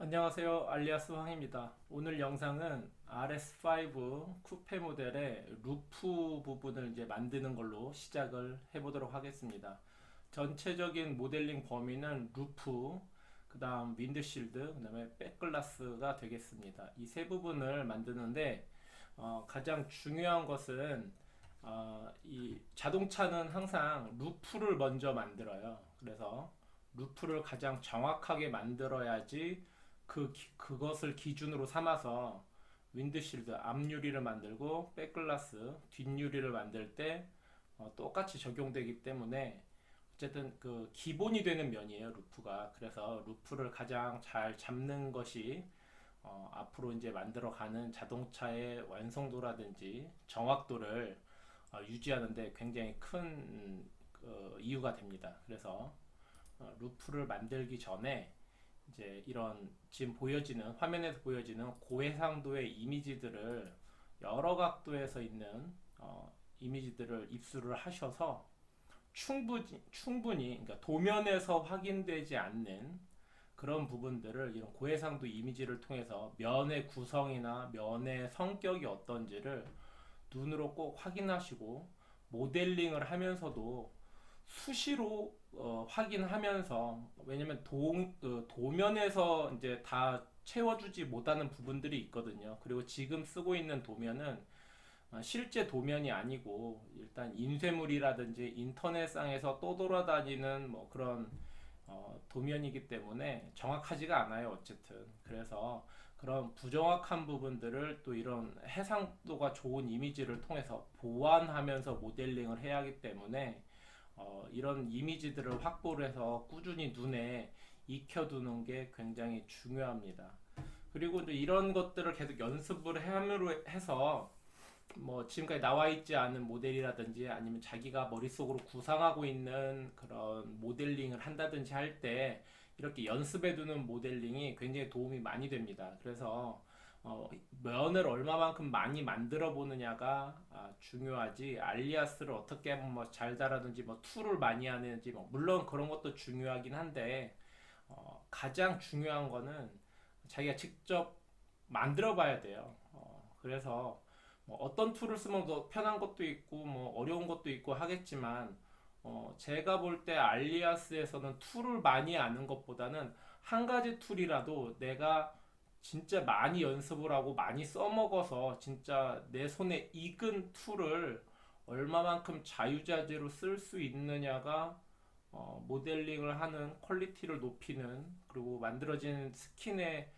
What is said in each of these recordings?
안녕하세요. 알리아스 황입니다. 오늘 영상은 RS5 쿠페 모델의 루프 부분을 이제 만드는 걸로 시작을 해보도록 하겠습니다. 전체적인 모델링 범위는 루프, 그 다음 윈드실드, 그 다음에 백글라스가 되겠습니다. 이 세 부분을 만드는데 가장 중요한 것은 이 자동차는 항상 루프를 먼저 만들어요. 그래서 루프를 가장 정확하게 만들어야지 그것을 기준으로 삼아서 윈드실드 앞유리를 만들고 백글라스 뒷유리를 만들 때 똑같이 적용되기 때문에 어쨌든 그 기본이 되는 면이에요, 루프가. 그래서 루프를 가장 잘 잡는 것이 앞으로 이제 만들어가는 자동차의 완성도라든지 정확도를 유지하는데 굉장히 큰 이유가 됩니다. 그래서 루프를 만들기 전에 이제 이런 지금 보여지는 화면에서 보여지는 고해상도의 이미지들을 여러 각도에서 있는 이미지들을 입수를 하셔서 충분히 그러니까 도면에서 확인되지 않는 그런 부분들을 이런 고해상도 이미지를 통해서 면의 구성이나 면의 성격이 어떤지를 눈으로 꼭 확인하시고 모델링을 하면서도 수시로 확인하면서, 왜냐면 도면에서 이제 다 채워주지 못하는 부분들이 있거든요. 그리고 지금 쓰고 있는 도면은 실제 도면이 아니고 일단 인쇄물이라든지 인터넷상에서 떠돌아다니는 뭐 그런 도면이기 때문에 정확하지가 않아요. 어쨌든 그래서 그런 부정확한 부분들을 또 이런 해상도가 좋은 이미지를 통해서 보완하면서 모델링을 해야 하기 때문에 이런 이미지들을 확보를 해서 꾸준히 눈에 익혀두는 게 굉장히 중요합니다. 그리고 이제 이런 것들을 계속 연습을 함으로 해서 뭐 지금까지 나와 있지 않은 모델이라든지 아니면 자기가 머릿속으로 구상하고 있는 그런 모델링을 한다든지 할 때 이렇게 연습해 두는 모델링이 굉장히 도움이 많이 됩니다. 그래서 면을 얼마만큼 많이 만들어 보느냐가 중요하지, 알리아스를 어떻게 하면 뭐잘 달아든지 뭐 툴을 많이 하는지 뭐 물론 그런 것도 중요하긴 한데 가장 중요한 거는 자기가 직접 만들어 봐야 돼요. 그래서 뭐 어떤 툴을 쓰면 더 편한 것도 있고 뭐 어려운 것도 있고 하겠지만 제가 볼 때 알리아스에서는 툴을 많이 아는 것보다는 한 가지 툴이라도 내가 진짜 많이 연습을 하고 많이 써먹어서 진짜 내 손에 익은 툴을 얼마만큼 자유자재로 쓸 수 있느냐가 모델링을 하는 퀄리티를 높이는, 그리고 만들어진 스킨의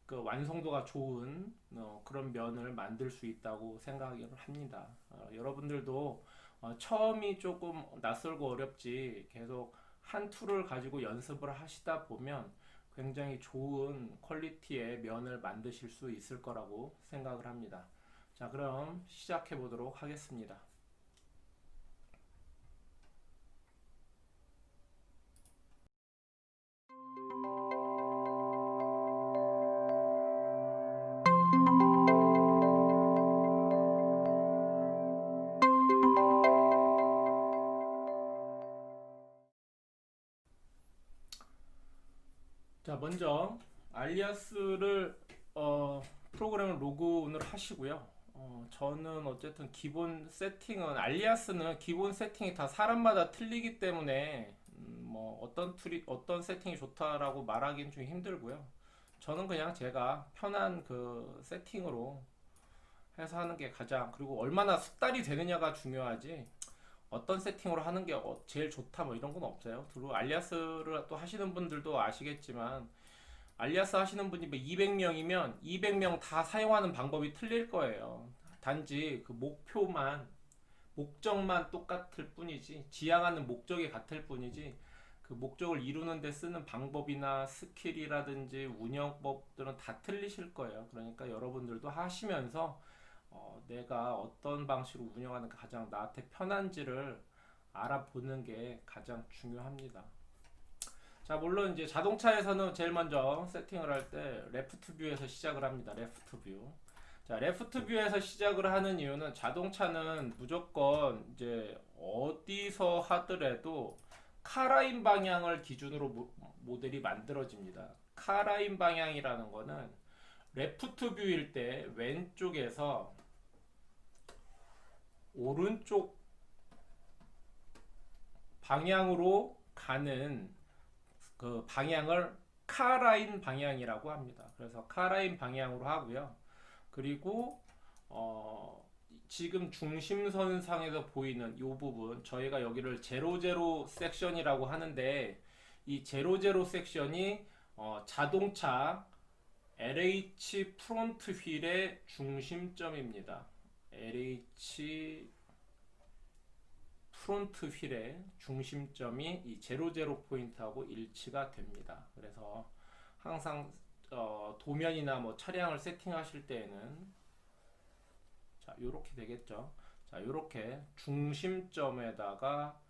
그 완성도가 좋은 그런 면을 만들 수 있다고 생각을 합니다. 여러분들도 처음이 조금 낯설고 어렵지 계속 한 툴을 가지고 연습을 하시다 보면 굉장히 좋은 퀄리티의 면을 만드실 수 있을 거라고 생각을 합니다. 자, 그럼 시작해 보도록 하겠습니다. 자, 먼저 알리아스를 프로그램을 로그인을 하시고요. 저는 어쨌든 기본 세팅은, 알리아스는 기본 세팅이 다 사람마다 틀리기 때문에 뭐 어떤 툴이 어떤 세팅이 좋다라고 말하기는 좀 힘들고요. 저는 그냥 제가 편한 그 세팅으로 해서 하는 게 가장, 그리고 얼마나 숙달이 되느냐가 중요하지 어떤 세팅으로 하는 게 제일 좋다 뭐 이런 건 없어요. 그리고 알리아스를 또 하시는 분들도 아시겠지만 알리아스 하시는 분이 뭐 200명이면 200명 다 사용하는 방법이 틀릴 거예요. 단지 그 목적만 똑같을 뿐이지, 지향하는 목적이 같을 뿐이지 그 목적을 이루는 데 쓰는 방법이나 스킬이라든지 운영법들은 다 틀리실 거예요. 그러니까 여러분들도 하시면서 내가 어떤 방식으로 운영하는 게 가장 나한테 편한지를 알아보는 게 가장 중요합니다. 자, 물론 이제 자동차에서는 제일 먼저 세팅을 할 때 레프트 뷰에서 시작을 합니다. 레프트 뷰. 자, 레프트 뷰에서 시작을 하는 이유는 자동차는 무조건 이제 어디서 하더라도 카라인 방향을 기준으로 모델이 만들어집니다. 카라인 방향이라는 거는 레프트 뷰일 때 왼쪽에서 오른쪽 방향으로 가는 그 방향을 카라인 방향이라고 합니다. 그래서 카라인 방향으로 하고요. 그리고 지금 중심선상에서 보이는 이 부분, 저희가 여기를 제로제로 섹션이라고 하는데, 이 제로제로 섹션이 자동차 LH 프론트 휠의 중심점입니다. LH 프론트 휠의 중심점이 이 제로제로 포인트하고 일치가 됩니다. 그래서 항상 도면이나 뭐 차량을 세팅하실 때에는 자, 요렇게 되겠죠. 자, 요렇게 중심점에다가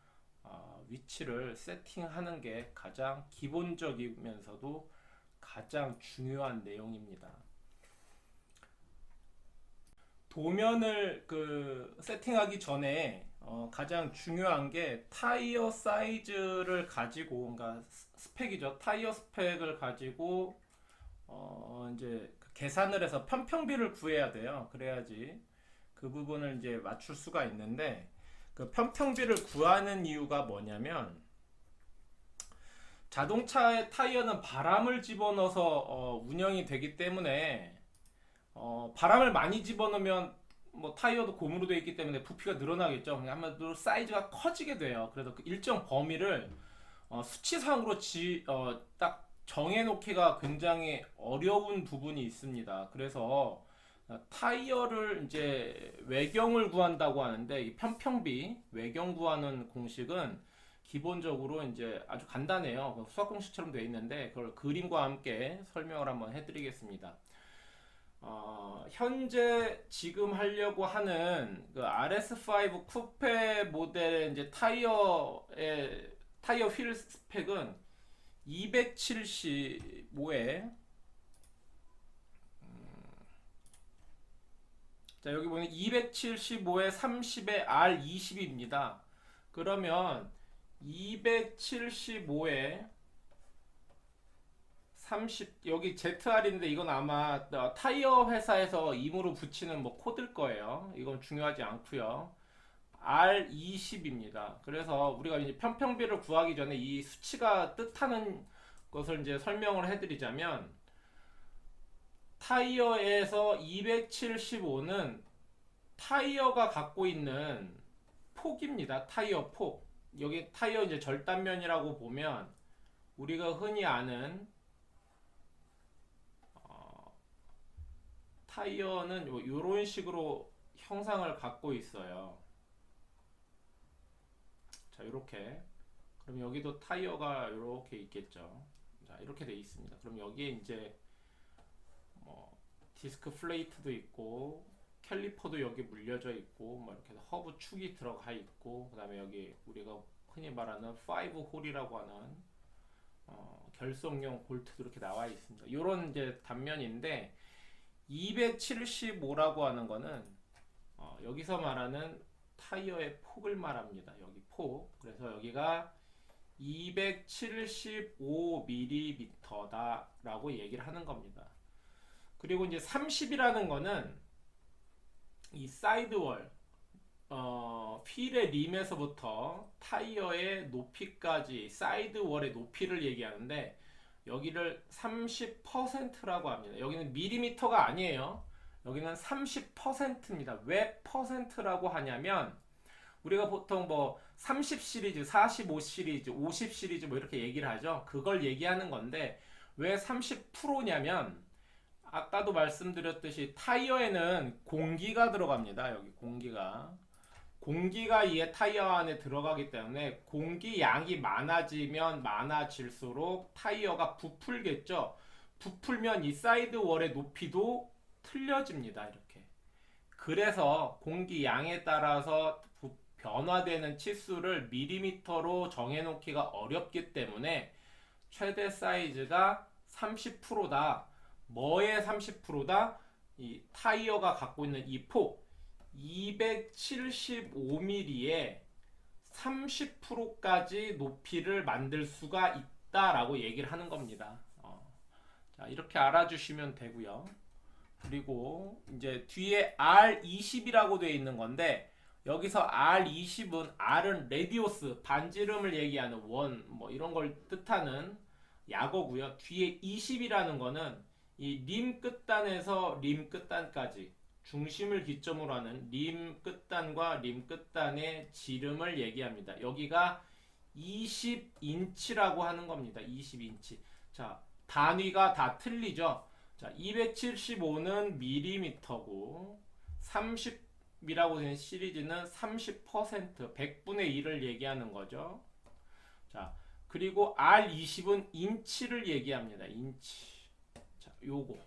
위치를 세팅하는 게 가장 기본적이면서도 가장 중요한 내용입니다. 도면을 세팅하기 전에 가장 중요한 게 타이어 사이즈를 가지고, 그러니까 스펙이죠. 타이어 스펙을 가지고 이제 계산을 해서 편평비를 구해야 돼요. 그래야지 그 부분을 이제 맞출 수가 있는데, 그 편평비를 구하는 이유가 뭐냐면, 자동차의 타이어는 바람을 집어넣어서 운영이 되기 때문에 바람을 많이 집어넣으면 뭐 타이어도 고무로 되어 있기 때문에 부피가 늘어나겠죠. 아무래도 사이즈가 커지게 돼요. 그래서 그 일정 범위를 수치상으로 딱 정해놓기가 굉장히 어려운 부분이 있습니다. 그래서 타이어를 이제 외경을 구한다고 하는데, 이 편평비 외경 구하는 공식은 기본적으로 이제 아주 간단해요. 수학 공식처럼 되어 있는데, 그걸 그림과 함께 설명을 한번 해드리겠습니다. 현재 지금 하려고 하는 그 RS5 쿠페 모델의 이제 타이어 휠 스펙은 275에 자, 여기 보면 275에 30에 R20입니다. 그러면 275에 30, 여기 ZR인데 이건 아마 타이어 회사에서 임으로 붙이는 뭐 코드일 거예요. 이건 중요하지 않고요. R20입니다. 그래서 우리가 이제 편평비를 구하기 전에 이 수치가 뜻하는 것을 이제 설명을 해드리자면, 타이어에서 275는 타이어가 갖고 있는 폭입니다. 타이어 폭. 여기 타이어 이제 절단면이라고 보면 우리가 흔히 아는 타이어는 이런 식으로 형상을 갖고 있어요. 자, 이렇게. 그럼 여기도 타이어가 이렇게 있겠죠. 자, 이렇게 돼 있습니다. 그럼 여기에 이제 뭐 디스크 플레이트도 있고, 캘리퍼도 여기 물려져 있고, 뭐 이렇게 허브 축이 들어가 있고, 그 다음에 여기 우리가 흔히 말하는 5홀이라고 하는 결속용 볼트도 이렇게 나와 있습니다. 이런 이제 단면인데, 275라고 하는 거는 여기서 말하는 타이어의 폭을 말합니다. 여기 폭. 그래서 여기가 275mm 다라고 얘기를 하는 겁니다. 그리고 이제 30이라는 거는 이 사이드월, 휠의 림에서부터 타이어의 높이까지 사이드월의 높이를 얘기하는데, 여기를 30%라고 합니다. 여기는 밀리미터가 아니에요. 여기는 30%입니다. 왜 퍼센트라고 하냐면, 우리가 보통 뭐 30 시리즈, 45 시리즈, 50 시리즈 뭐 이렇게 얘기를 하죠. 그걸 얘기하는 건데, 왜 30%냐면, 아까도 말씀드렸듯이 타이어에는 공기가 들어갑니다. 여기 공기가 이 타이어 안에 들어가기 때문에 공기 양이 많아지면 많아질수록 타이어가 부풀겠죠. 부풀면 이 사이드 월의 높이도 틀려집니다. 이렇게. 그래서 공기 양에 따라서 변화되는 치수를 밀리미터로 정해놓기가 어렵기 때문에 최대 사이즈가 30%다. 뭐의 30%다? 이 타이어가 갖고 있는 이 폭 275mm의 30%까지 높이를 만들 수가 있다라고 얘기를 하는 겁니다. 자, 이렇게 알아주시면 되고요. 그리고 이제 뒤에 R20이라고 되어 있는 건데, 여기서 R20은 R은 레디오스 반지름을 얘기하는 원 뭐 이런 걸 뜻하는 약어고요. 뒤에 20이라는 거는 이 림 끝단에서 림 끝단까지 중심을 기점으로 하는 림 끝단과 림 끝단의 지름을 얘기합니다. 여기가 20인치라고 하는 겁니다. 20인치. 자, 단위가 다 틀리죠. 자, 275는 밀리미터고 30이라고 된 시리즈는 30%, 100분의 1을 얘기하는 거죠. 자, 그리고 R20은 인치를 얘기합니다. 인치. 자, 요거.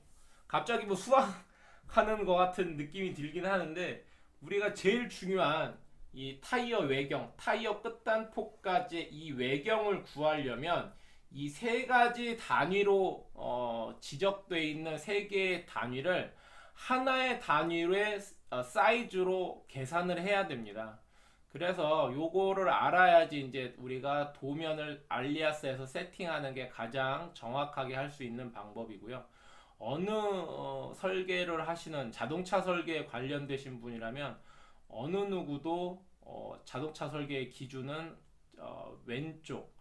갑자기 뭐 수학하는 것 같은 느낌이 들긴 하는데, 우리가 제일 중요한 이 타이어 외경, 타이어 끝단폭까지 이 외경을 구하려면 이 세 가지 단위로 지적되어 있는 세 개의 단위를 하나의 단위의 사이즈로 계산을 해야 됩니다. 그래서 요거를 알아야지 이제 우리가 도면을 알리아스에서 세팅하는 게 가장 정확하게 할 수 있는 방법이고요. 어느 설계를 하시는 자동차 설계에 관련되신 분이라면 어느 누구도 자동차 설계의 기준은 왼쪽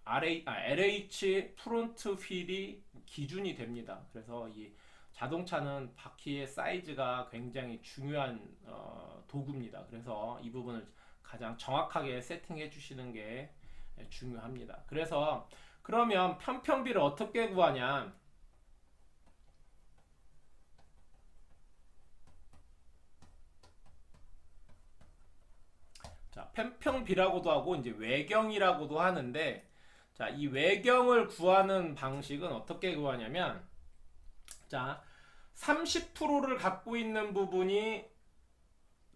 LH 프론트 휠이 기준이 됩니다. 그래서 이 자동차는 바퀴의 사이즈가 굉장히 중요한 도구입니다. 그래서 이 부분을 가장 정확하게 세팅해 주시는 게 중요합니다. 그래서 그러면 편평비를 어떻게 구하냐? 자, 편평비라고도 하고 이제 외경이라고도 하는데, 자, 이 외경을 구하는 방식은 어떻게 구하냐면, 자, 30%를 갖고 있는 부분이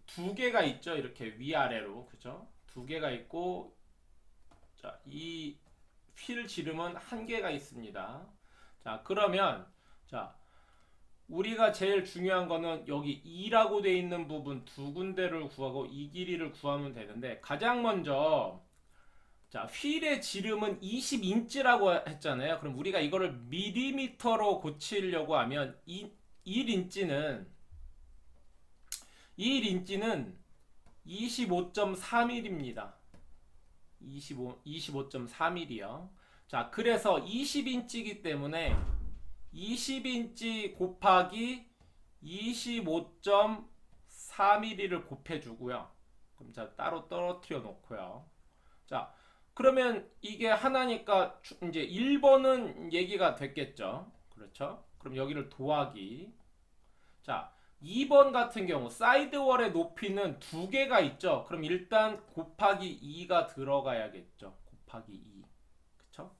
두 개가 있죠. 이렇게 위아래로. 그죠? 두 개가 있고, 자, 이 휠 지름은 한 개가 있습니다. 자, 그러면, 자, 우리가 제일 중요한 거는 여기 2라고 돼 있는 부분 두 군데를 구하고 이 길이를 구하면 되는데, 가장 먼저, 자, 휠의 지름은 20인치라고 했잖아요. 그럼 우리가 이거를 밀리미터로 고치려고 하면 1인치는 25.3mm입니다. 25.3mm요. 자, 그래서 20인치이기 때문에 20인치 곱하기 25.4mm를 곱해주고요. 그럼 자, 따로 떨어뜨려 놓고요. 자, 그러면 이게 하나니까 이제 1번은 얘기가 됐겠죠. 그렇죠? 그럼 여기를 더하기. 자, 2번 같은 경우 사이드월의 높이는 두 개가 있죠. 그럼 일단 곱하기 2가 들어가야겠죠. 곱하기 2. 그쵸?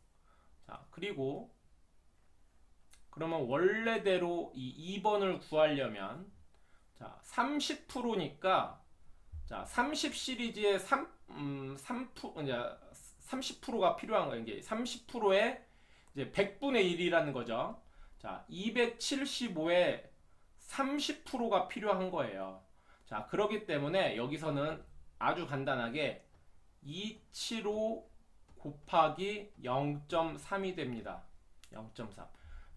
자, 그리고 그러면 원래대로 이 2번을 구하려면, 자, 30%니까, 자, 30 시리즈의 30%가 필요한 거예요. 이게 30%에 이제 100분의 1이라는 거죠. 자, 275에 30%가 필요한 거예요. 자, 그렇기 때문에 여기서는 아주 간단하게 275 곱하기 0.3이 됩니다. 0.3.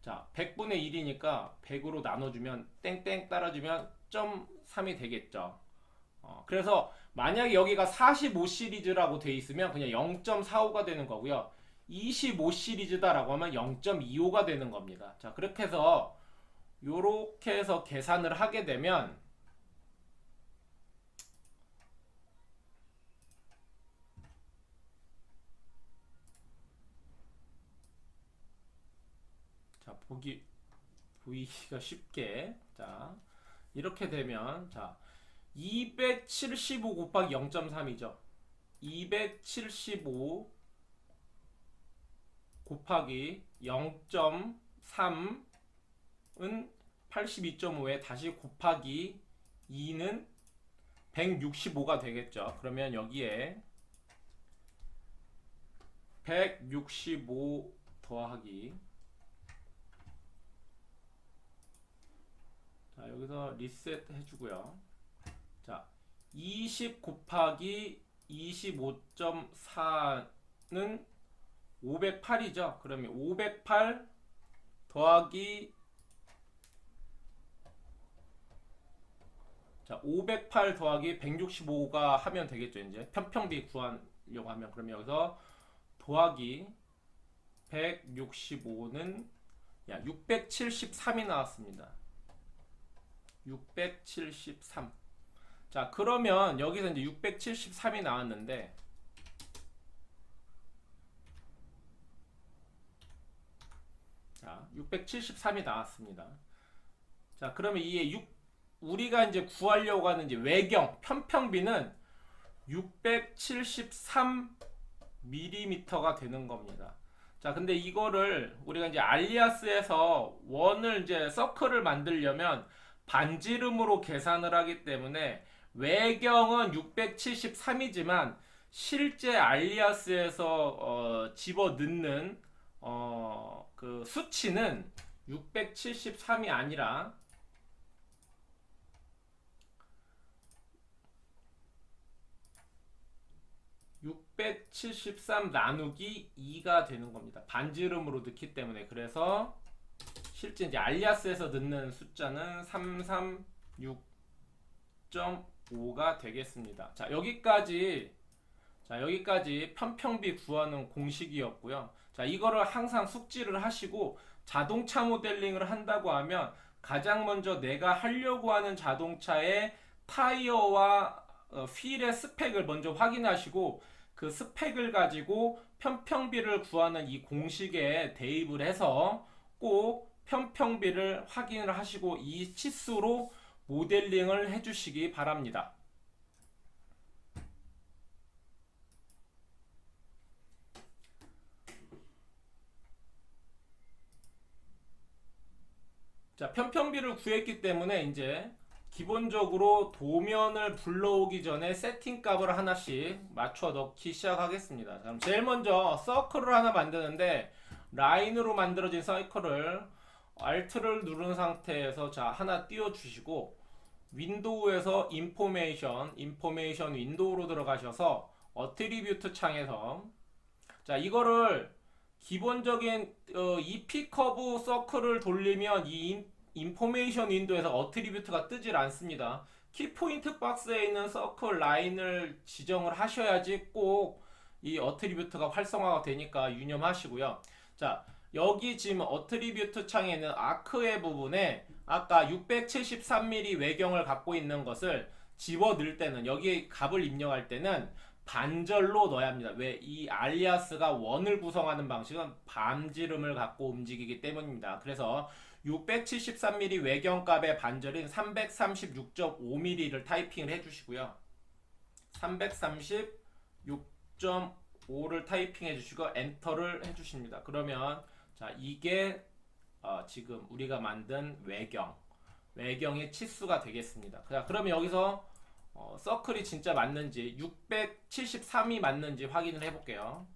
자, 100분의 1이니까 100으로 나눠주면 땡땡 따라주면 0.3이 되겠죠. 그래서 만약에 여기가 45 시리즈라고 돼 있으면 그냥 0.45가 되는 거고요. 25 시리즈다라고 하면 0.25가 되는 겁니다. 자, 그렇게 해서 요렇게 해서 계산을 하게 되면, 자, 보이기가 쉽게, 자, 이렇게 되면, 자, 275 곱하기 0.3이죠. 275 곱하기 0.3은 82.5에 다시 곱하기 2는 165가 되겠죠. 그러면 여기에 165 더하기, 자, 여기서 리셋 해주고요. 자, 20 곱하기 25.4는 508이죠. 그러면 508 더하기 508 더하기 165가 하면 되겠죠. 이제 편평비 구하려고 하면 그러면 여기서 더하기 165는 673이 나왔습니다. 673. 자, 그러면 여기서 이제 673이 나왔는데 자, 673이 나왔습니다. 자, 그러면 이게 우리가 이제 구하려고 하는 이제 외경 편평비는 673mm가 되는 겁니다. 자, 근데 이거를 우리가 이제 알리아스에서 원을 이제 서클을 만들려면 반지름으로 계산을 하기 때문에 외경은 673이지만 실제 알리아스에서 집어 넣는 그 수치는 673이 아니라 673 나누기 2가 되는 겁니다. 반지름으로 넣기 때문에. 그래서 실제 이제 알리아스에서 넣는 숫자는 336.5가 되겠습니다. 자, 여기까지 편평비 구하는 공식이었고요. 자, 이거를 항상 숙지를 하시고 자동차 모델링을 한다고 하면 가장 먼저 내가 하려고 하는 자동차의 타이어와 휠의 스펙을 먼저 확인하시고 그 스펙을 가지고 편평비를 구하는 이 공식에 대입을 해서 꼭 편평비를 확인을 하시고 이 치수로 모델링을 해주시기 바랍니다. 자, 편평비를 구했기 때문에 이제 기본적으로 도면을 불러오기 전에 세팅 값을 하나씩 맞춰 넣기 시작하겠습니다. 그럼 제일 먼저 서클을 하나 만드는데 라인으로 만들어진 서클을 Alt를 누른 상태에서 자 하나 띄워 주시고 윈도우에서 인포메이션 윈도우로 들어가셔서 어트리뷰트 창에서 자 이거를 기본적인 EP 커브 서클을 돌리면 이 인포메이션 윈도우에서 어트리뷰트가 뜨질 않습니다. 키포인트 박스에 있는 서클 라인을 지정을 하셔야지 꼭 이 어트리뷰트가 활성화가 되니까 유념하시고요. 자, 여기 지금 어트리뷰트 창에 있는 아크의 부분에 아까 673mm 외경을 갖고 있는 것을 집어 넣을 때는 여기 값을 입력할 때는 반절로 넣어야 합니다. 왜? 이 알리아스가 원을 구성하는 방식은 반지름을 갖고 움직이기 때문입니다. 그래서 673mm 외경값의 반절인 336.5mm를 타이핑을 해주시고요. 336.5를 타이핑 해주시고 엔터를 해주십니다. 그러면 자 이게 지금 우리가 만든 외경의 치수가 되겠습니다. 자 그러면 여기서 서클이 진짜 맞는지 673이 맞는지 확인을 해볼게요.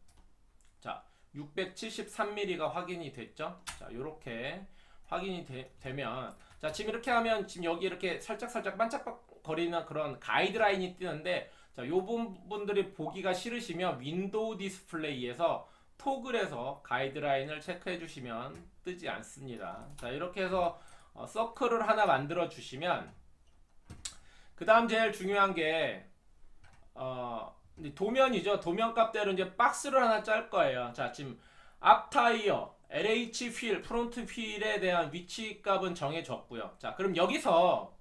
자 673mm가 확인이 됐죠. 자 요렇게 확인이 되면 자 지금 이렇게 하면 지금 여기 이렇게 살짝 반짝거리는 그런 가이드라인이 뜨는데 자 요 부분들이 보기가 싫으시면 윈도우 디스플레이에서 토글에서 가이드라인을 체크해 주시면 뜨지 않습니다. 자 이렇게 해서 서클을 하나 만들어 주시면 그 다음 제일 중요한 게 도면이죠. 도면 값대로 이제 박스를 하나 짤 거예요. 자 지금 앞 타이어 LH 휠, 프론트 휠에 대한 위치 값은 정해졌고요. 자, 그럼 여기서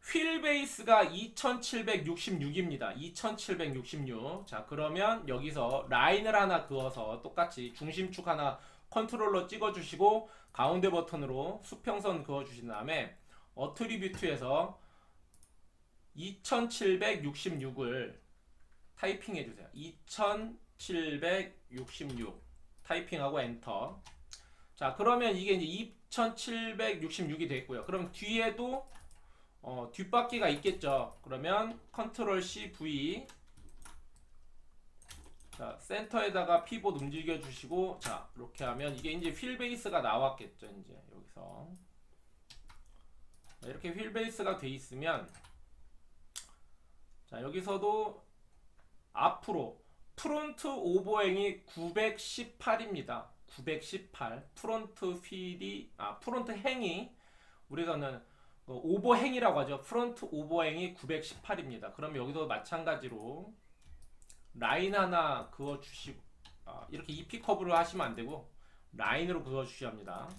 휠 베이스가 2766입니다. 2766. 자, 그러면 여기서 라인을 하나 그어서 똑같이 중심축 하나 컨트롤러 찍어 주시고 가운데 버튼으로 수평선 그어 주신 다음에 어트리뷰트에서 2766을 타이핑 해 주세요. 2766 타이핑하고 엔터. 자 그러면 이게 이제 2766이 됐고요. 그럼 뒤에도 뒷바퀴가 있겠죠. 그러면 컨트롤 C V 자 센터에다가 피봇 움직여 주시고 자 이렇게 하면 이게 이제 휠 베이스가 나왔겠죠. 이제 여기서 이렇게 휠 베이스가 돼 있으면 자, 여기서도 앞으로 프론트 오버행이 918입니다. 918. 프론트 행이 우리가는 오버행이라고 하죠. 프론트 오버행이 918입니다. 그럼 여기도 마찬가지로 라인 하나 그어 주시고, 이렇게 EP 커브를 하시면 안 되고 라인으로 그어 주셔야 합니다.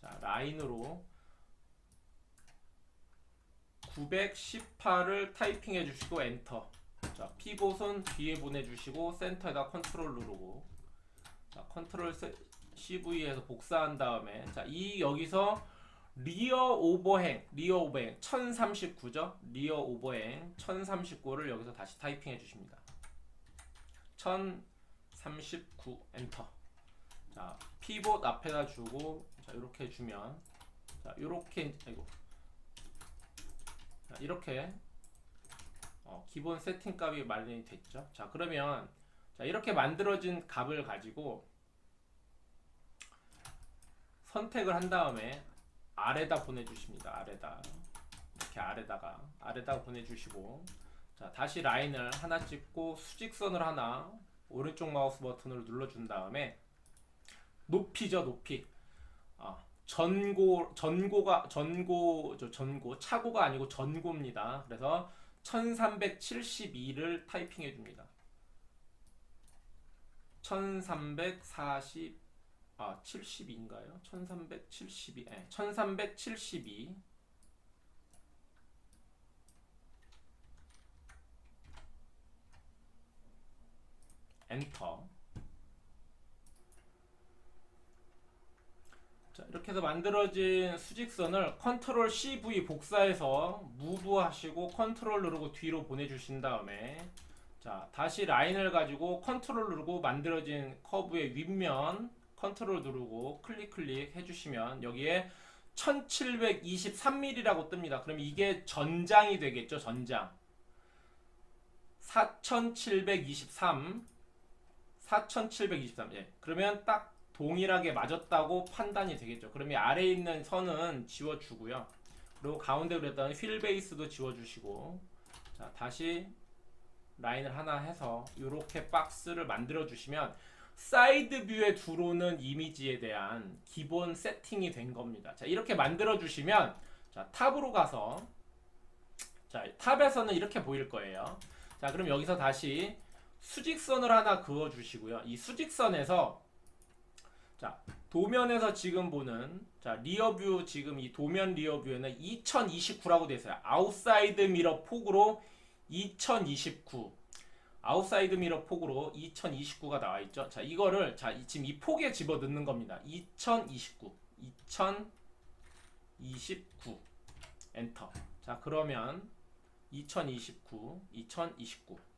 자, 라인으로 918을 타이핑 해주시고 엔터. 자, 피봇은 뒤에 보내주시고 센터에다 컨트롤 누르고, 자, 컨트롤 CV에서 복사한 다음에, 자, 이 여기서 리어 오버행 1039죠. 리어 오버행 1039를 여기서 다시 타이핑 해주십니다. 1039 엔터. 자, 피봇 앞에다 주고, 자, 이렇게 주면, 자, 이렇게 이렇게 기본 세팅 값이 마련이 됐죠. 자, 그러면 자, 이렇게 만들어진 값을 가지고 선택을 한 다음에 아래다 보내주십니다. 아래다, 이렇게 아래다가 보내주시고, 자, 다시 라인을 하나 찍고 수직선을 하나 오른쪽 마우스 버튼을 눌러준 다음에 높이죠. 높이. 차고가 아니고 전고입니다. 그래서 1372를 타이핑 해줍니다. 72인가요? 1372. 1372. 엔터. 자, 이렇게 해서 만들어진 수직선을 컨트롤 CV 복사해서 무브 하시고 컨트롤 누르고 뒤로 보내주신 다음에, 자, 다시 라인을 가지고 컨트롤 누르고 만들어진 커브의 윗면 컨트롤 누르고 클릭 해주시면 여기에 1723mm라고 뜹니다. 그럼 이게 전장이 되겠죠. 전장 4723. 예. 그러면 딱 동일하게 맞았다고 판단이 되겠죠. 그럼 이 아래에 있는 선은 지워주고요. 그리고 가운데 그렸던 휠 베이스도 지워주시고, 자, 다시 라인을 하나 해서 이렇게 박스를 만들어 주시면 사이드 뷰에 들어오는 이미지에 대한 기본 세팅이 된 겁니다. 자, 이렇게 만들어 주시면, 자, 탑으로 가서, 자, 탑에서는 이렇게 보일 거예요. 자, 그럼 여기서 다시 수직선을 하나 그어 주시고요. 이 수직선에서, 자, 도면에서 지금 보는, 자, 리어뷰, 지금 이 도면 리어뷰에는 2029라고 되어 있어요. 아웃사이드 미러 폭으로 2029. 아웃사이드 미러 폭으로 2029가 나와 있죠. 자, 이거를, 자, 지금 이 폭에 집어 넣는 겁니다. 2029. 엔터. 자, 그러면 2029.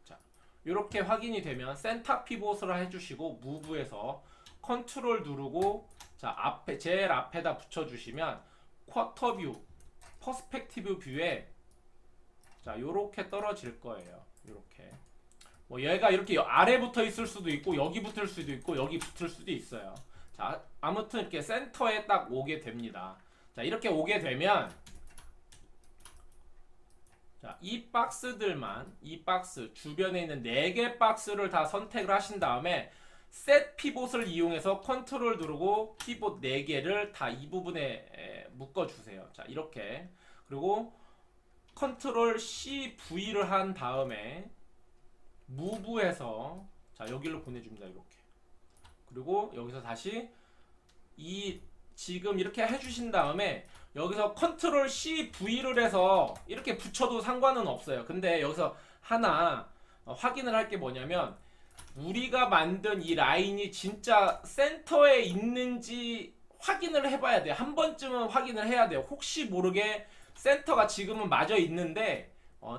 자, 이렇게 확인이 되면 센터 피봇을 해주시고 무브에서 컨트롤 누르고, 자, 제일 앞에다 붙여주시면 쿼터 뷰, 퍼스펙티브 뷰에, 자, 요렇게 떨어질 거예요. 요렇게. 뭐 얘가 이렇게 아래 붙어 있을 수도 있고 여기 붙을 수도 있고 여기 붙을 수도 있어요. 자, 아무튼 이렇게 센터에 딱 오게 됩니다. 자, 이렇게 오게 되면, 자, 이 박스 주변에 있는 4개 박스를 다 선택을 하신 다음에 셋 피봇을 이용해서 컨트롤 누르고 피봇 4개를 다 이 부분에 묶어 주세요. 자, 이렇게. 그리고 컨트롤 CV를 한 다음에 무브해서, 자, 여기로 보내줍니다. 이렇게. 그리고 여기서 다시 지금 이렇게 해주신 다음에 여기서 컨트롤 CV를 해서 이렇게 붙여도 상관은 없어요. 근데 여기서 하나 확인을 할 게 뭐냐면, 우리가 만든 이 라인이 진짜 센터에 있는지 확인을 해봐야 돼요. 한 번쯤은 확인을 해야 돼요. 혹시 모르게 센터가 지금은 맞아 있는데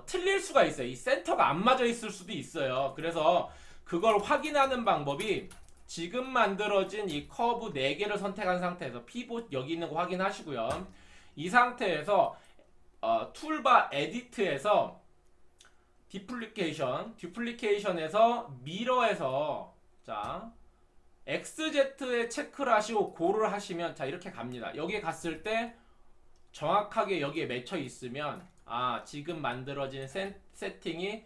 틀릴 수가 있어요. 이 센터가 안 맞아 있을 수도 있어요. 그래서 그걸 확인하는 방법이, 지금 만들어진 이 커브 4개를 선택한 상태에서 피봇 여기 있는 거 확인하시고요. 이 상태에서 툴바 에디트에서 듀플리케이션에서 미러에서, 자, XZ에 체크를 하시고 고를 하시면, 자, 이렇게 갑니다. 여기에 갔을 때 정확하게 여기에 맺혀 있으면, 지금 만들어진 세팅이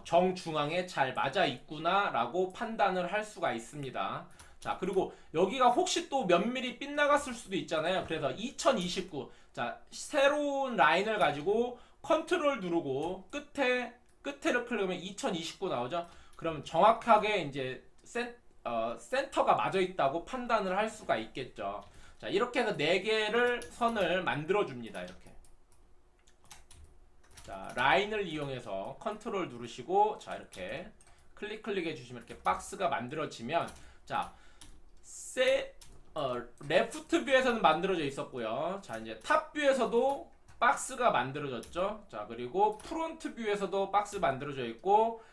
정중앙에 잘 맞아 있구나 라고 판단을 할 수가 있습니다. 자, 그리고 여기가 혹시 또 몇 미리 빗나갔을 수도 있잖아요. 그래서 2029, 자, 새로운 라인을 가지고 컨트롤 누르고 끝에를 클릭하면 2029 나오죠. 그럼 정확하게 이제 센터가 맞아 있다고 판단을 할 수가 있겠죠. 자, 이렇게 해서 4개를 선을 만들어 줍니다. 이렇게. 자, 라인을 이용해서 컨트롤 누르시고, 자, 이렇게 클릭해 주시면 이렇게 박스가 만들어지면, 자, 레프트 뷰에서는 만들어져 있었고요. 자, 이제 탑 뷰에서도 박스가 만들어졌죠. 자, 그리고 프론트 뷰에서도 박스 만들어져 있고,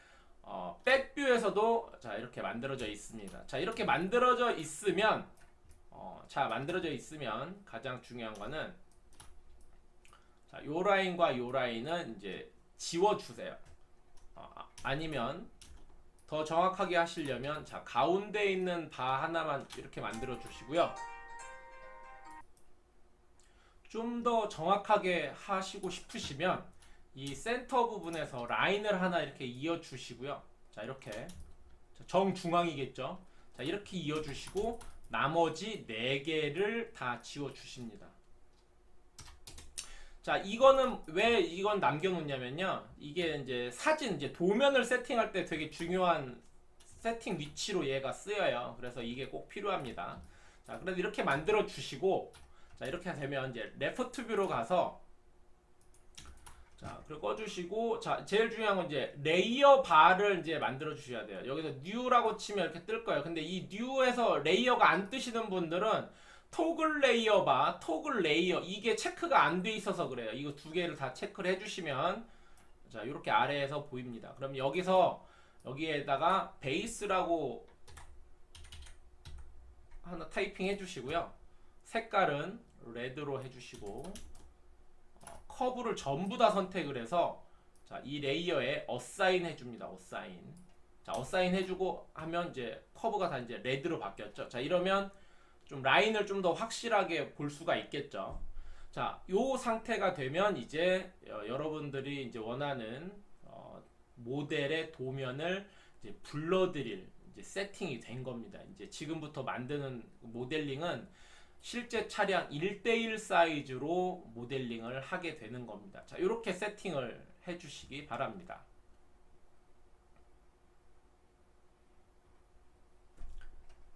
백 뷰에서도 자, 이렇게 만들어져 있습니다. 자, 이렇게 만들어져 있으면, 가장 중요한 거는, 자, 요 라인과 요 라인은 이제 지워주세요. 아니면 더 정확하게 하시려면, 자, 가운데 있는 바 하나만 이렇게 만들어 주시고요. 좀 더 정확하게 하시고 싶으시면 이 센터 부분에서 라인을 하나 이렇게 이어 주시고요. 자, 이렇게 정중앙이겠죠. 자, 이렇게 이어 주시고 나머지 4개를 다 지워 주십니다. 자, 이거는 왜 이건 남겨놓냐면요. 이게 이제 사진, 이제 도면을 세팅할 때 되게 중요한 세팅 위치로 얘가 쓰여요. 그래서 이게 꼭 필요합니다. 자, 그래서 이렇게 만들어 주시고, 자, 이렇게 되면 이제 레프트 뷰로 가서, 자, 그리고 꺼주시고, 자, 제일 중요한 건 이제 레이어 바를 이제 만들어 주셔야 돼요. 여기서 뉴라고 치면 이렇게 뜰 거예요. 근데 이 뉴에서 레이어가 안 뜨시는 분들은 토글 레이어 바, 토글 레이어, 이게 체크가 안 돼 있어서 그래요. 이거 2개를 다 체크를 해주시면, 자, 이렇게 아래에서 보입니다. 그럼 여기에다가 베이스라고 하나 타이핑 해주시고요. 색깔은 레드로 해주시고, 커브를 전부 다 선택을 해서, 자, 이 레이어에 어사인 해줍니다. 어사인. 자, 어사인 해주고 하면 이제 커브가 다 이제 레드로 바뀌었죠. 자, 이러면 좀 라인을 좀 더 확실하게 볼 수가 있겠죠. 자, 요 상태가 되면 이제 여러분들이 이제 원하는 모델의 도면을 이제 불러드릴 이제 세팅이 된 겁니다. 이제 지금부터 만드는 모델링은 실제 차량 1대1 사이즈로 모델링을 하게 되는 겁니다. 자, 이렇게 세팅을 해주시기 바랍니다.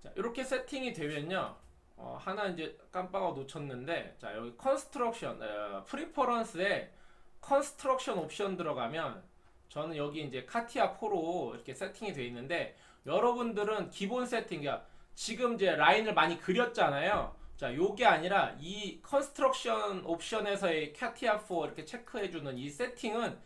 자, 이렇게 세팅이 되면요. 하나 이제 깜빡아 놓쳤는데, 자, 여기 컨스트럭션, 프리퍼런스에 컨스트럭션 옵션 들어가면, 저는 여기 이제 카티아 4로 이렇게 세팅이 되어 있는데, 여러분들은 기본 세팅이야. 지금 이제 라인을 많이 그렸잖아요. 자, 요게 아니라 이 컨스트럭션 옵션에서의 카티아 4 이렇게 체크해주는 이 세팅은